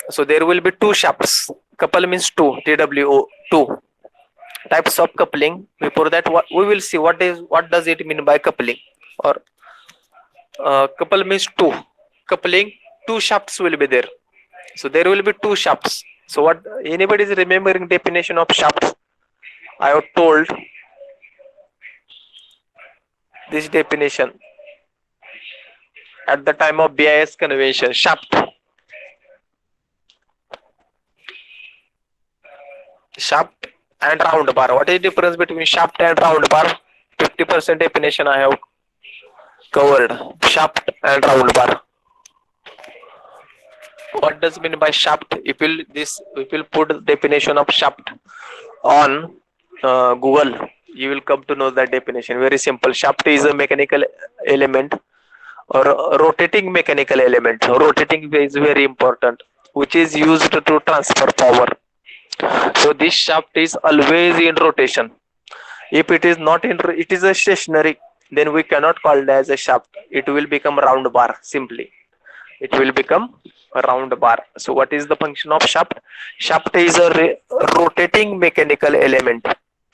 A: so there will be two shafts. Couple means two, TWO, two types of coupling. Before that, what we will see what does it mean by coupling? Or couple means two. coupling, two shafts will be there. So there will be two shafts. So what, anybody is remembering definition of shaft? I have told this definition at the time of BIS convention. Shaft. Shaft and round bar. What is the difference between shaft and round bar? 50% definition I have covered. Shaft and round bar. What does mean by shaft? If you put the definition of shaft on Google, you will come to know that definition. Very simple. Shaft is a mechanical element or a rotating mechanical element. Rotating is very important, which is used to transfer power. So this shaft is always in rotation. If it is not in, it is a stationary, then we cannot call it as a shaft. It will become round bar simply. It will become a round bar. So what is the function of shaft? Shaft is a rotating mechanical element.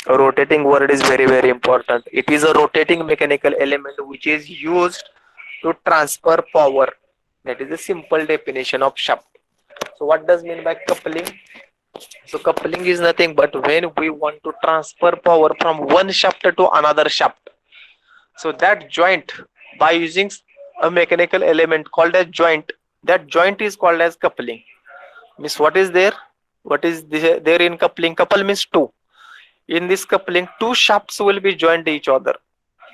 A: A rotating word is very, very important. It is a rotating mechanical element which is used to transfer power. That is a simple definition of shaft. So what does mean by coupling? So coupling is nothing but when we want to transfer power from one shaft to another shaft. So that joint, by using a mechanical element called as joint, that joint is called as coupling. Means what is there? What is there in coupling? Couple means two. In this coupling, two shafts will be joined to each other.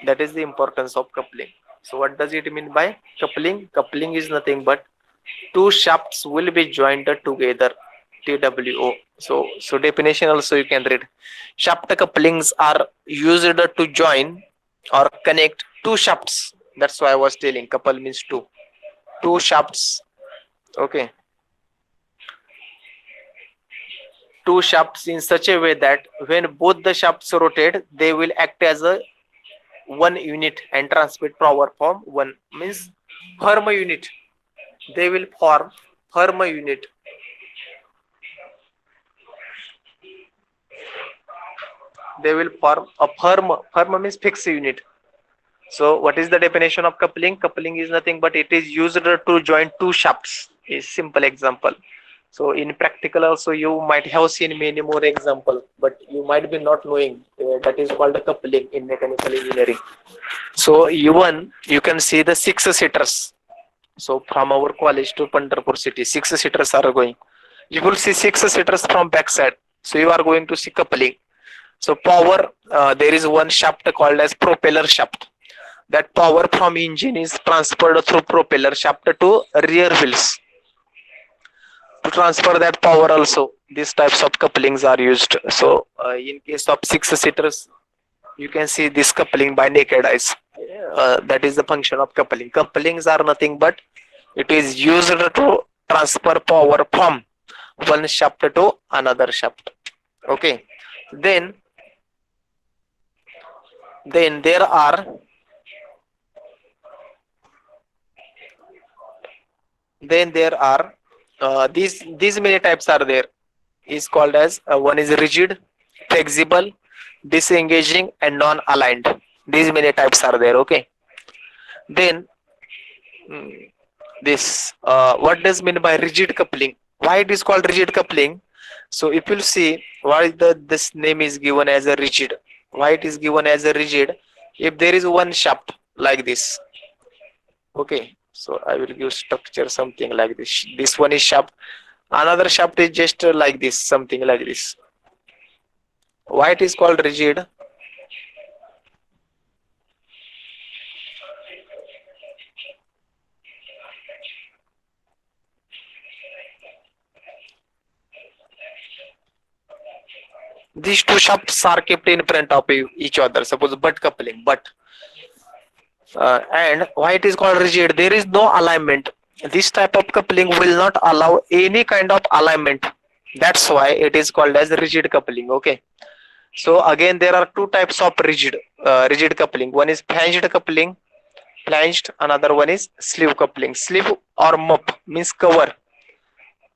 A: That is the importance of coupling. So what does it mean by coupling? Coupling is nothing but two shafts will be joined together. TWO. So definition also you can read. Shaft couplings are used to join or connect two shafts. That's why I was telling couple means two. Two shafts. Okay. Two shafts in such a way that when both the shafts rotate, they will act as a one unit and transmit power from one. Means firm unit. They will form firm unit. They will form a firm means fixed unit. So what is the definition of coupling? Coupling is nothing but it is used to join two shafts. A simple example. So in practical also you might have seen many more example, but you might be not knowing that is called a coupling in mechanical engineering. So even you can see the 6 seaters. So from our college to Pandharpur city, 6 seaters are going. You will see 6 seaters from backside. So you are going to see coupling. So power, there is one shaft called as propeller shaft. That power from engine is transferred through propeller shaft to rear wheels. To transfer that power also, these types of couplings are used. So in case of 6 seaters, you can see this coupling by naked eyes. That is the function of coupling. Couplings are nothing but it is used to transfer power from one shaft to another shaft. Okay. Then there are these many types are there. Is called as one is rigid, flexible, disengaging, and non-aligned. These many types are there. Okay. Then this what does mean by rigid coupling? Why it is called rigid coupling? So if you see why this name is given as a rigid, why it is given as a rigid? If there is one shaft like this, okay, so I will give structure something like this. This one is shaft, another shaft is just like this, something like this. Why it is called rigid? These two shafts are kept in front of each other. Suppose butt coupling, but and why it is called rigid? There is no alignment. This type of coupling will not allow any kind of alignment. That's why it is called as rigid coupling. Okay. So again, there are two types of rigid coupling. One is flanged coupling, flanged. Another one is sleeve coupling. Sleeve or mup means cover.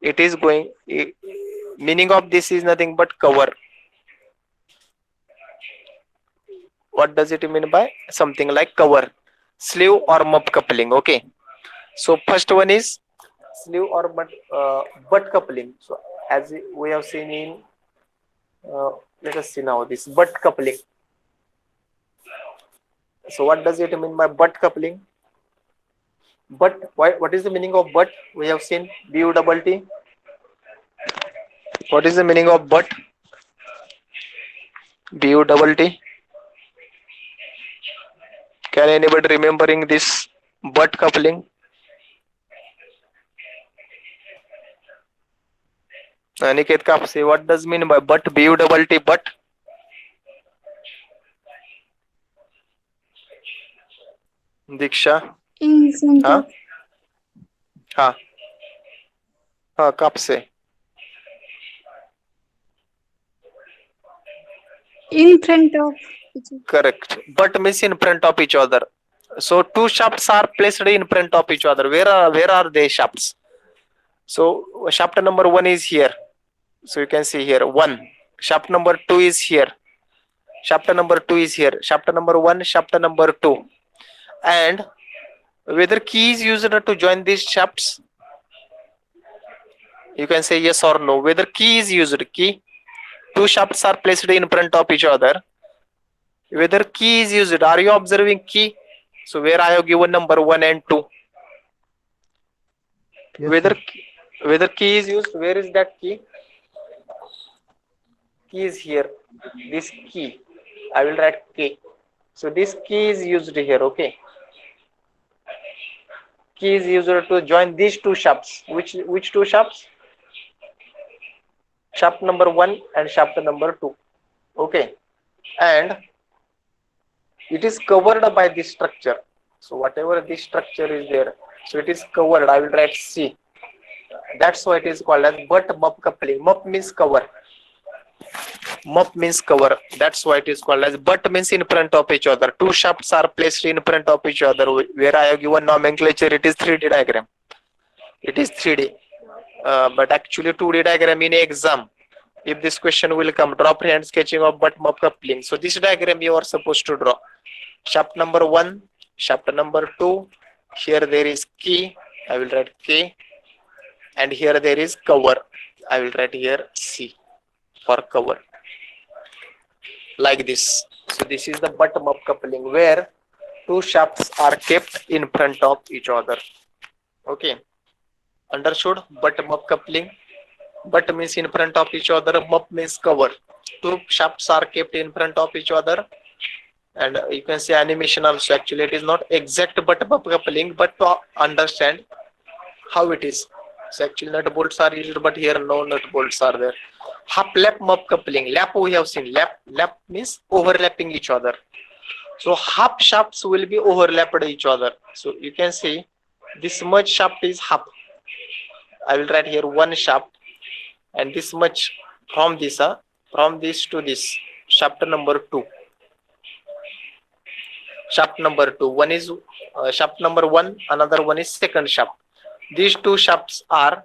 A: It is going. Meaning of this is nothing but cover. What does it mean by something like cover? Sleeve or mup coupling. Okay. So first one is sleeve or butt coupling. So as we have seen in, let us see now this butt coupling. So what does it mean by butt coupling? But what is the meaning of but? We have seen BUTT. What is the meaning of but? BUTT. Can anybody remembering this but coupling? Aniket Kapse, what does mean by but? BUTT but? Diksha.
E: In front
A: Huh?
E: of.
A: हाँ हाँ कब से
E: In front of.
A: correct but means in front of each other. So two shafts are placed in front of each other. Where are they shafts? So shaft number one is here. So you can see here one. Shaft number two is here. Shaft number two is here. Shaft number one, shaft number two. And whether key is used to join these shafts? You can say yes or no. Whether key is used, key. Two shafts are placed in front of each other. Whether key is used, are you observing key? So where I have given number 1 and 2.
C: Yes,
A: Whether
C: sir.
A: whether key is used, where is that key? Key is here. This key. I will write K. So this key is used here, okay? Key is used to join these two shafts. Which two shafts? Shaft number 1 and shaft number 2. Okay. And it is covered by this structure. So whatever this structure is there, so it is covered. I will write C. That's why it is called as butt mup coupling. Mup means cover. Mup means cover. That's why it is called as butt means in front of each other. Two shafts are placed in front of each other. Where I have given nomenclature, it is 3D diagram. It is 3D. But actually 2D diagram in exam. If this question will come, draw freehand sketching of butt mup coupling. So this diagram you are supposed to draw. Shaft number 1, shaft number 2. Here there is key. I will write K. And here there is cover. I will write here C for cover. Like this. So this is the bottom up coupling where two shafts are kept in front of each other. Okay. Understood? Bottom up coupling. Butt means in front of each other. Mup means cover. Two shafts are kept in front of each other. And you can see animation also. Actually, it is not exact bottom up coupling, but to understand how it is. So actually nut bolts are used, but here no nut bolts are there. Half lap mup coupling. Lap we have seen. Lap means overlapping each other. So half shafts will be overlapped each other. So you can see this much shaft is half. I will write here one shaft, and this much from this to this shaft number 2. Shaft number 2. One is shaft number 1. Another one is second shaft. These two shafts are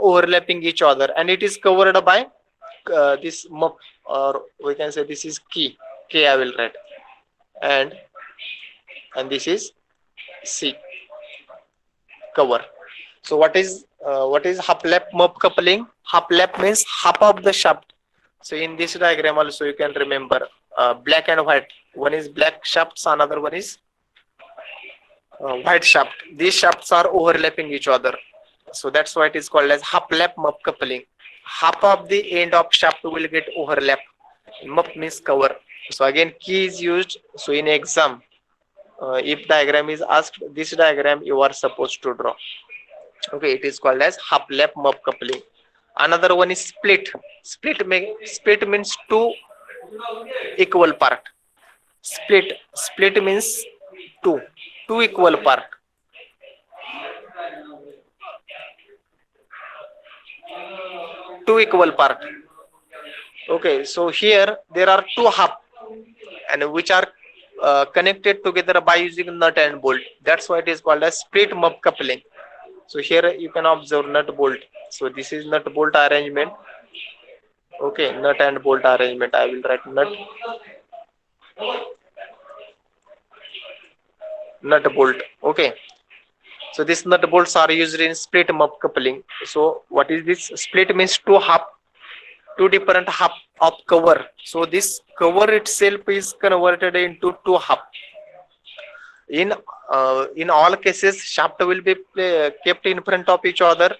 A: overlapping each other, and it is covered by this mup, or we can say this is key. K I will write, and this is C, cover. So what is half lap mup coupling? Half lap means half of the shaft. So in this diagram also you can remember black and white. One is black shafts, another one is white shaft. These shafts are overlapping each other. So that's why it is called as half lap mup coupling. Half of the end of shaft will get overlap. Mup means cover. So again key is used. So in exam, if diagram is asked, this diagram you are supposed to draw. Okay, it is called as half lap mup coupling. Another one is split. Split means two equal part. Split means two equal part. Two equal part. Okay, so here there are two half, and which are connected together by using nut and bolt. That's why it is called as split mup coupling. So here you can observe nut bolt. So this is nut bolt arrangement. Okay, nut and bolt arrangement. I will write nut bolt. Okay, so this nut bolts are used in split mop coupling. So what is this? Split means two different half of cover. So this cover itself is converted into two half. In all cases, shaft will be kept in front of each other,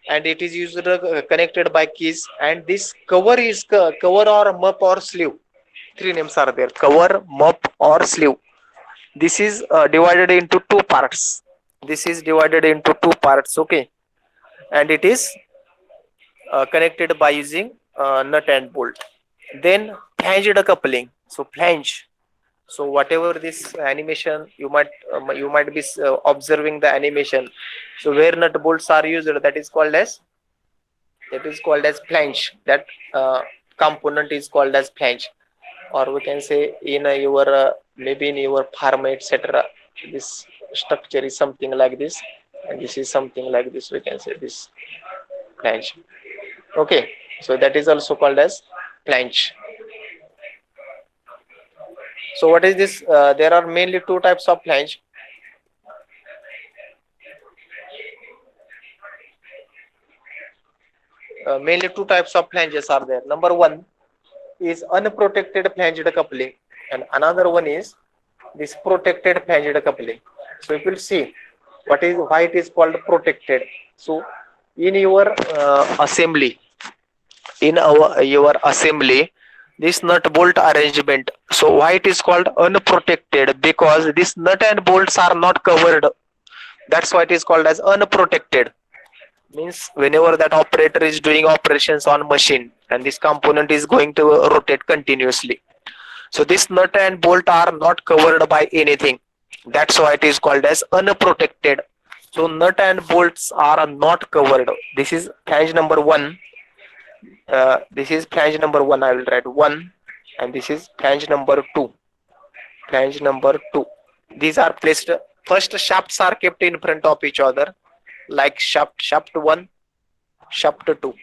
A: and it is used connected by keys. And this cover is cover or mop or sleeve. Three names are there: cover, mop, or sleeve. This is divided into two parts. This is divided into two parts. Okay, and it is connected by using nut and bolt. Then flanged coupling. So flange. So whatever this animation, you might be observing the animation. So where nut bolts are used, that is called as flange. That component is called as flange, or we can say in your maybe in your farm, etc. This structure is something like this, and this is something like this. We can say this flange. Okay, so that is also called as flange. So what is this? There are mainly two types of flange. Mainly two types of flanges are there. Number one is unprotected flanged coupling, and another one is this protected flanged coupling. So if you see why it is called protected. So in your assembly, your assembly, this nut bolt arrangement. So why it is called unprotected? Because this nut and bolts are not covered. That's why it is called as unprotected. Means whenever that operator is doing operations on machine, and this component is going to rotate continuously, so this nut and bolt are not covered by anything. That's why it is called as unprotected. So nut and bolts are not covered. This is flange number one. This is flange number one. I will write one, and this is flange number two. Flange number two. These are placed. First, shafts are kept in front of each other, like shaft one, shaft two.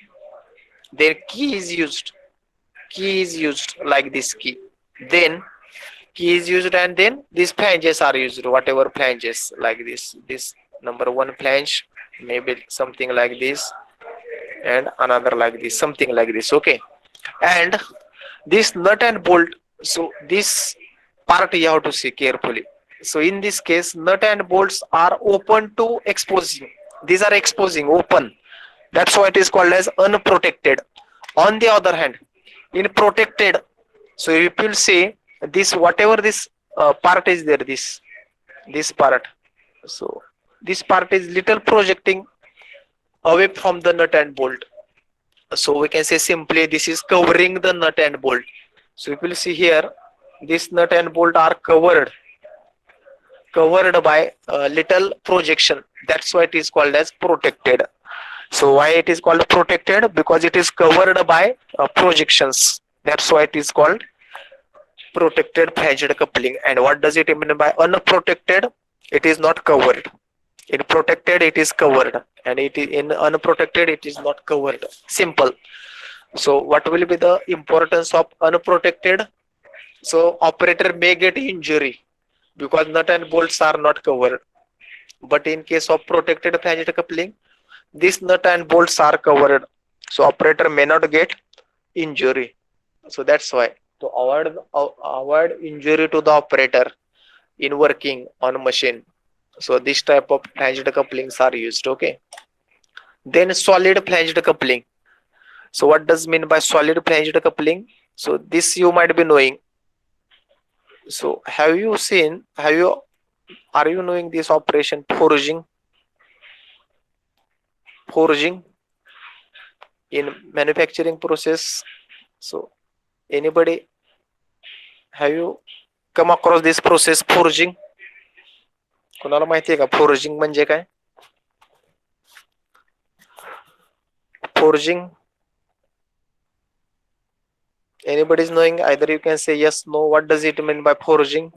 A: Their key is used. Key is used like this key. Then key is used, and then these flanges are used. Whatever flanges like this. This number one flange, maybe something like this, and another like this, something like this. Okay, and this nut and bolt. So this part you have to see carefully. So in this case, nut and bolts are open to exposing. These are exposing, open. That's why it is called as unprotected. On the other hand, in protected, so if you say this, whatever this part is there, this part. So this part is little projecting away from the nut and bolt. So we can say simply this is covering the nut and bolt. So if you see here, this nut and bolt are covered by a little projection. That's why it is called as protected. So why it is called protected? Because it is covered by projections. That's why it is called protected flanged coupling. And what does it mean by unprotected? It is not covered. In protected, it is covered, and it is in unprotected, it is not covered. Simple. So what will be the importance of unprotected? So operator may get injury because nut and bolts are not covered. But in case of protected flanged coupling, this nut and bolts are covered. So operator may not get injury. So that's why, to avoid injury to the operator in working on machine. So this type of flanged couplings are used. Okay. Then solid flanged coupling. So what does mean by solid flanged coupling? So this you might be knowing. So are you knowing this operation forging? Forging in manufacturing process. So anybody, have you come across this process forging? कोणाला माहिती आहे का forging म्हणजे काय? Forging. Anybody is knowing? Either you can say yes, no. What does it mean by forging?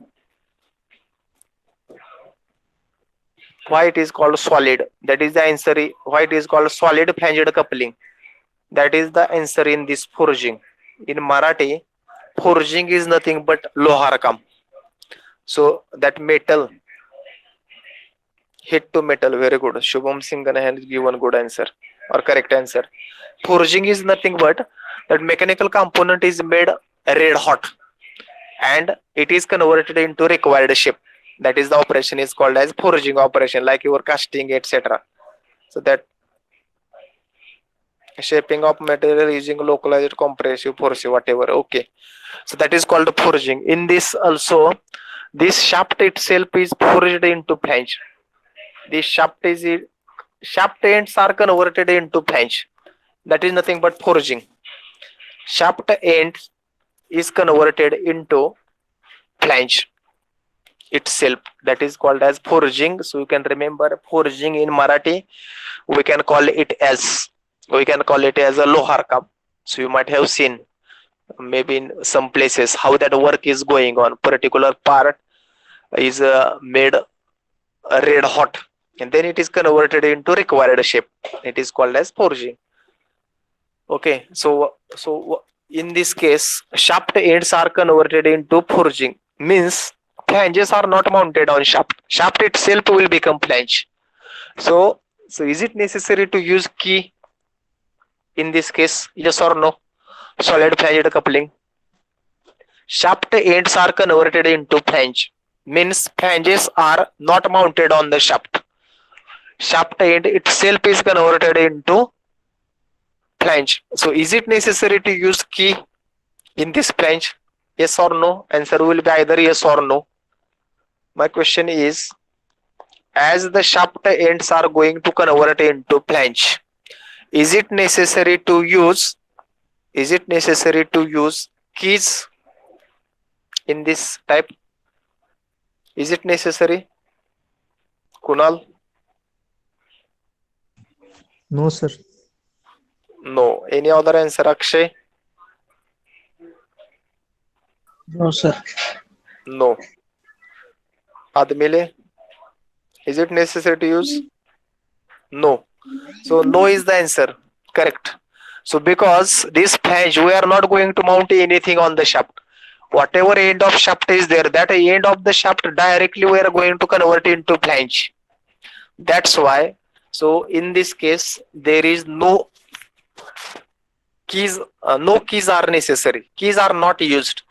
A: Why it is called solid? That is the answer. Why it is called solid flanged coupling? That is the answer in this forging. In Marathi, forging is nothing but lohar kam. So that metal Hit to metal. Very good. Shubham Singh has given good answer or correct answer. Forging is nothing but that mechanical component is made red hot and it is converted into required shape. That is the operation is called as forging operation, like your casting, etc. So that shaping of material using localized compressive force, whatever. Okay. So that is called forging. In this also, this shaft itself is forged into flange. This shaft ends are converted into flange. That is nothing but forging. Shaft end is converted into flange itself. That is called as forging. So you can remember forging in Marathi. We can call it as a lohar kam. So you might have seen maybe in some places how that work is going on. Particular part is made red hot and then it is converted into required shape. It is called as forging. Okay, so in this case, shaft ends are converted into forging. Means flanges are not mounted on shaft. Shaft itself will become flange. So is it necessary to use key in this case? Yes or no? Solid flanged coupling. Shaft ends are converted into flange. Means flanges are not mounted on the shaft. Shaft end itself is converted into flange. So is it necessary to use key in this flange? Yes or no? Answer will be either yes or no. My question is, as the shaft ends are going to convert into flange, is it necessary to use keys in this type? Is it necessary? Kunal?
C: No, sir.
A: No. Any other answer, Akshay?
B: No, sir.
A: No. Admile? Is it necessary to use? No. So no is the answer. Correct. So because this flange, we are not going to mount anything on the shaft. Whatever end of shaft is there, that end of the shaft directly we are going to convert into flange. That's why. So in this case, there is no keys. No keys are necessary. Keys are not used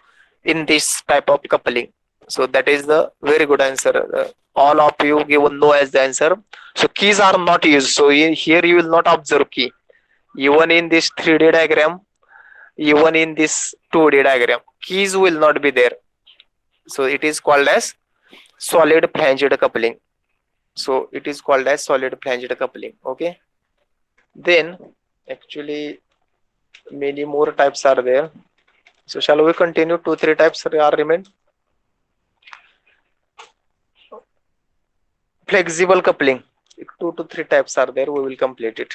A: in this type of coupling. So that is the very good answer. All of you given no as the answer. So keys are not used. So here you will not observe key. Even in this 3D diagram, even in this 2D diagram, keys will not be there. So it is called as solid flanged coupling. So it is called as solid flanged coupling. Okay. Then actually many more types are there. So shall we continue? 2-3 types are remain. Flexible coupling. 2 to 3 types are there. We will complete it.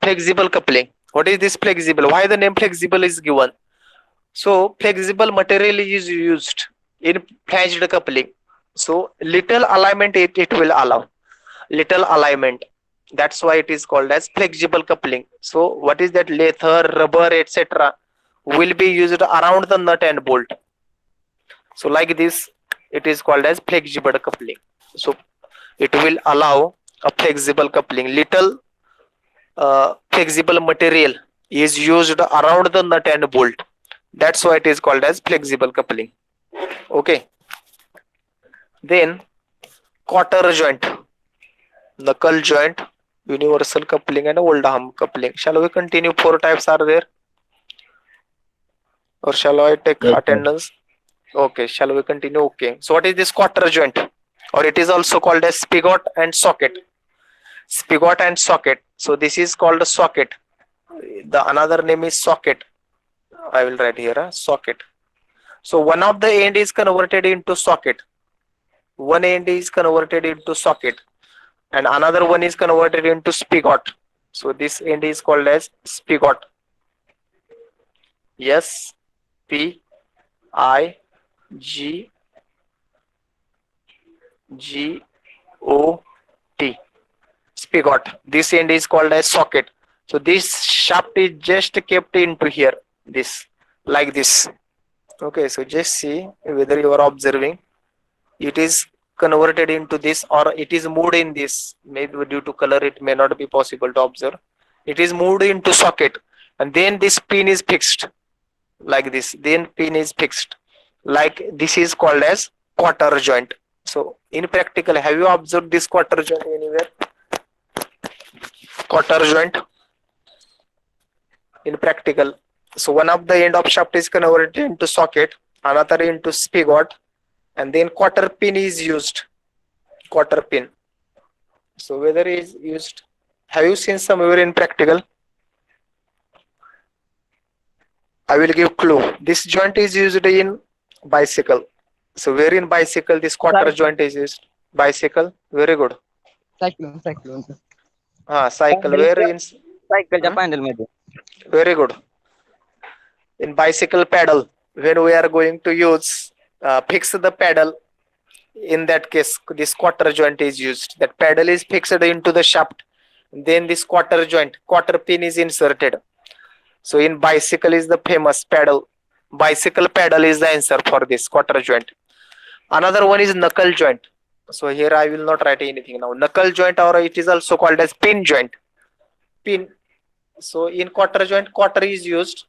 A: Flexible coupling. What is this flexible? Why the name flexible is given? So flexible material is used in flanged coupling. So little alignment it will allow. Little alignment. That's why it is called as flexible coupling. So what is that? Leather, rubber, etc. will be used around the nut and bolt. So like this, it is called as flexible coupling. So it will allow a flexible coupling. Little flexible material is used around the nut and bolt. That's why it is called as flexible coupling. Okay. Then quarter joint, knuckle joint, universal coupling, and Oldham coupling. Shall we continue? 4 types are there, or shall I take
B: Yes, sir.
A: attendance? Okay. Shall we continue? Okay. So what is this quarter joint? Or it is also called as spigot and socket. Spigot and socket. So this is called a socket. The another name is socket. I will write here socket. So one of the end is converted into socket. One end is converted into socket, and another one is converted into spigot. So this end is called as spigot. S P I G G O T. Spigot. This end is called as socket. So this shaft is just kept into here. This like this. Okay, so just see whether you are observing. It is converted into this, or it is moved in this. Maybe due to color it may not be possible to observe. It is moved into socket, and then this pin is fixed like this. Then pin is fixed like this is called as quarter joint. So in practical, have you observed this quarter joint anywhere? Quarter joint in practical. So one of the end of shaft is converted into socket, another into spigot, and then quarter pin is used. Quarter pin. So whether is used, have you seen somewhere in practical? I will give clue. This joint is used in bicycle. So where in bicycle this quarter
F: Cycle.
A: joint is used? Bicycle. Very good.
F: Cycle
A: Cycle. Where in?
F: सायकलच्या pedal मध्ये
A: Very good. In bicycle pedal, when we are going to use fix the pedal, in that case this quarter joint is used. That pedal is fixed into the shaft, then this quarter joint, quarter pin is inserted. So in bicycle is the famous pedal. Bicycle pedal is the answer for this quarter joint. Another one is knuckle joint. So here I will not write anything now. Knuckle joint, or it is also called as pin joint. Pin. So in quarter joint, quarter is used,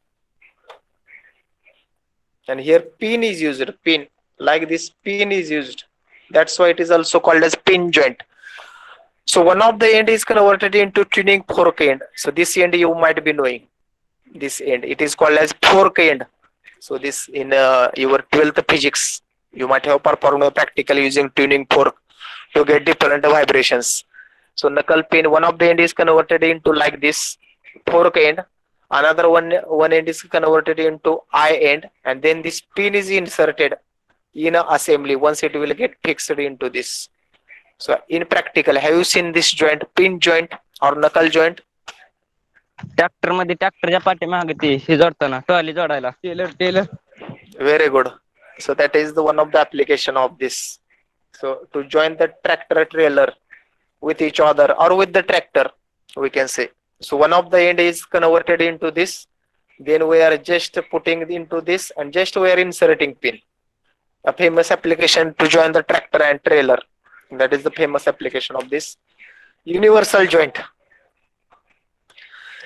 A: and here pin is used. Pin, like this pin is used. That's why it is also called as pin joint. So one of the end is converted into tuning fork end. So this end you might be knowing. This end, it is called as fork end. So this in your 12th physics, you might have performed a practical using tuning fork to get different vibrations. So knuckle pin, one of the end is converted into like this fork end. Another one end is converted into eye end, and then this pin is inserted in a assembly. Once it will get fixed into this. So in practical, have you seen this joint, pin joint or knuckle joint?
F: Tractor मध्ये ट्रॅक्टरच्या पाठीमागे ते हे जोडताना trolley जोडायला Taylor
A: Very good. So that is the one of the application of this. So to join the tractor trailer with each other or with the tractor, we can say. So one of the end is converted into this. Then we are just putting into this, and just we are inserting pin. A famous application to join the tractor and trailer. That is the famous application of this. Universal joint.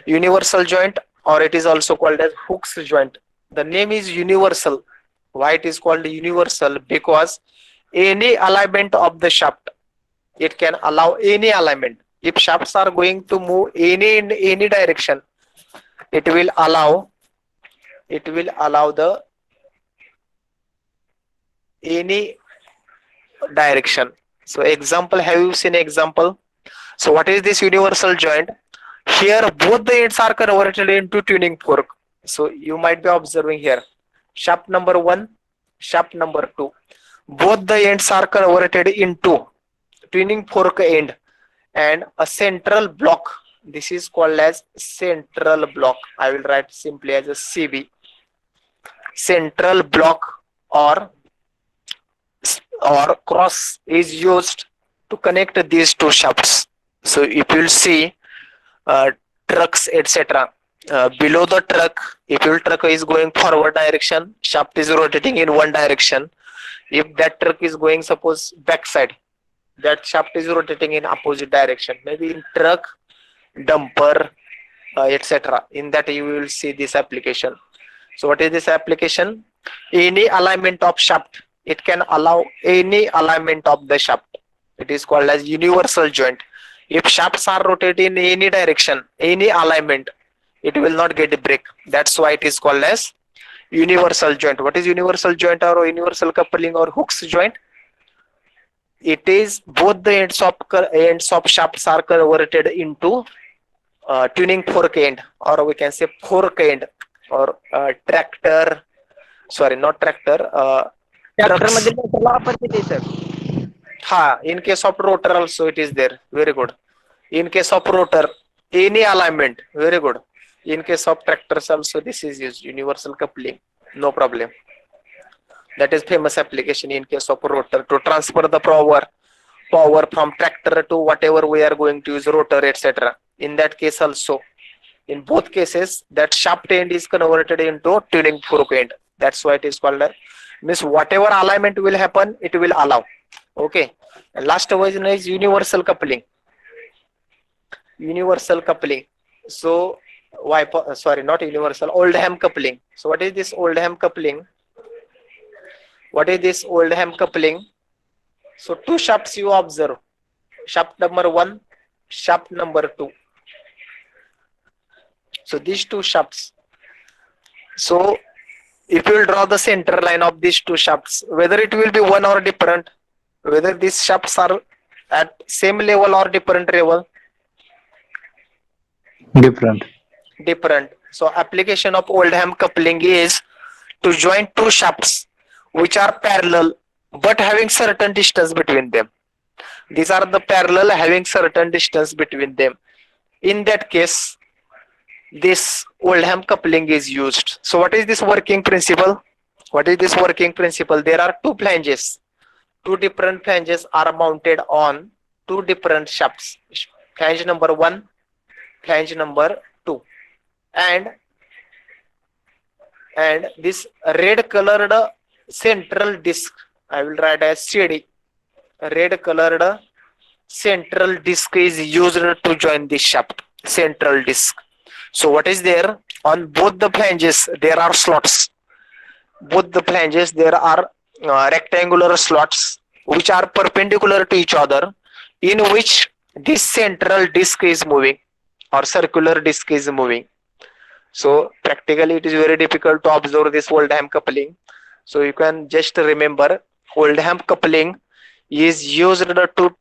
A: Universal joint, or it is also called as hooks joint. The name is universal. Why it is called universal? Because any alignment of the shaft, it can allow any alignment. If shafts are going to move in any direction, it will allow the any direction. So example, have you seen example? So what is this universal joint? Here both the ends are converted into tuning fork. So you might be observing here shaft number 1, shaft number 2. Both the ends are converted into tuning fork end and a central block. This is called as central block. I will write simply as a CB. Central block or cross is used to connect these two shafts. So if you will see trucks, etc. Below the truck, if your truck is going forward direction, shaft is rotating in one direction. If that truck is going, suppose backside, that shaft is rotating in opposite direction. Maybe in truck, dumper, etc. In that you will see this application. So what is this application? Any alignment of shaft, it can allow any alignment of the shaft. It is called as universal joint. If shafts are rotated in any direction, any alignment, it will not get a break. That's why it is called as universal joint. What is universal joint or universal coupling or hooks joint? It is both the ends of shafts are converted into tuning fork end, or we can say fork end, or tractor. Sorry, not tractor.
F: Tractor
A: Trucks.
F: मध्ये मोटरला वापरते ते sir
A: In case of rotor also it is there. Very good. In case of rotor, any alignment. Very good. In case of tractors also this is used. Universal coupling. No problem. That is famous application in case of rotor to transfer the power from tractor to whatever we are going to use, rotor, etc. In that case also, in both cases, that shaft end is converted into tuning fork end. That's why it is called. Means whatever alignment will happen, it will allow. Okay. Last version is universal coupling. Universal coupling. So sorry, not universal, Oldham coupling. So what is this Oldham coupling? What is this Oldham coupling? So two shafts you observe. Shaft number 1, shaft number 2. So these two shafts. So if you will draw the center line of these two shafts, whether it will be one or different, whether these shafts are at same level or different level,
B: Different.
A: different. So application of Oldham coupling is to join two shafts which are parallel but having certain distance between them. These are the parallel having certain distance between them. In that case, this Oldham coupling is used. So what is this working principle? What is this working principle? There are two flanges. Two different flanges are mounted on two different shafts. Flange number 1, flange number 2. And this red colored central disc, I will write as CD. Red colored central disc is used to join this shaft. Central disc. So what is there? On both the flanges there are slots. Both the flanges there are rectangular slots which are perpendicular to each other, in which this central disc is moving or circular disc is moving. So practically it is very difficult to observe this Oldham coupling. So you can just remember Oldham coupling is used to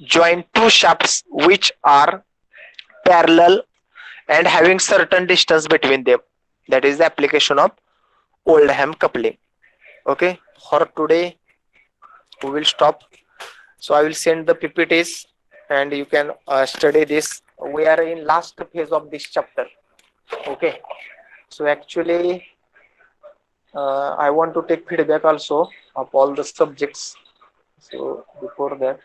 A: join two shafts which are parallel and having certain distance between them. That is the application of Oldham coupling. Okay, for today we will stop. So I will send the PPTs and you can study this. We are in last phase of this chapter. Okay, so actually I want to take feedback also of all the subjects. So before that,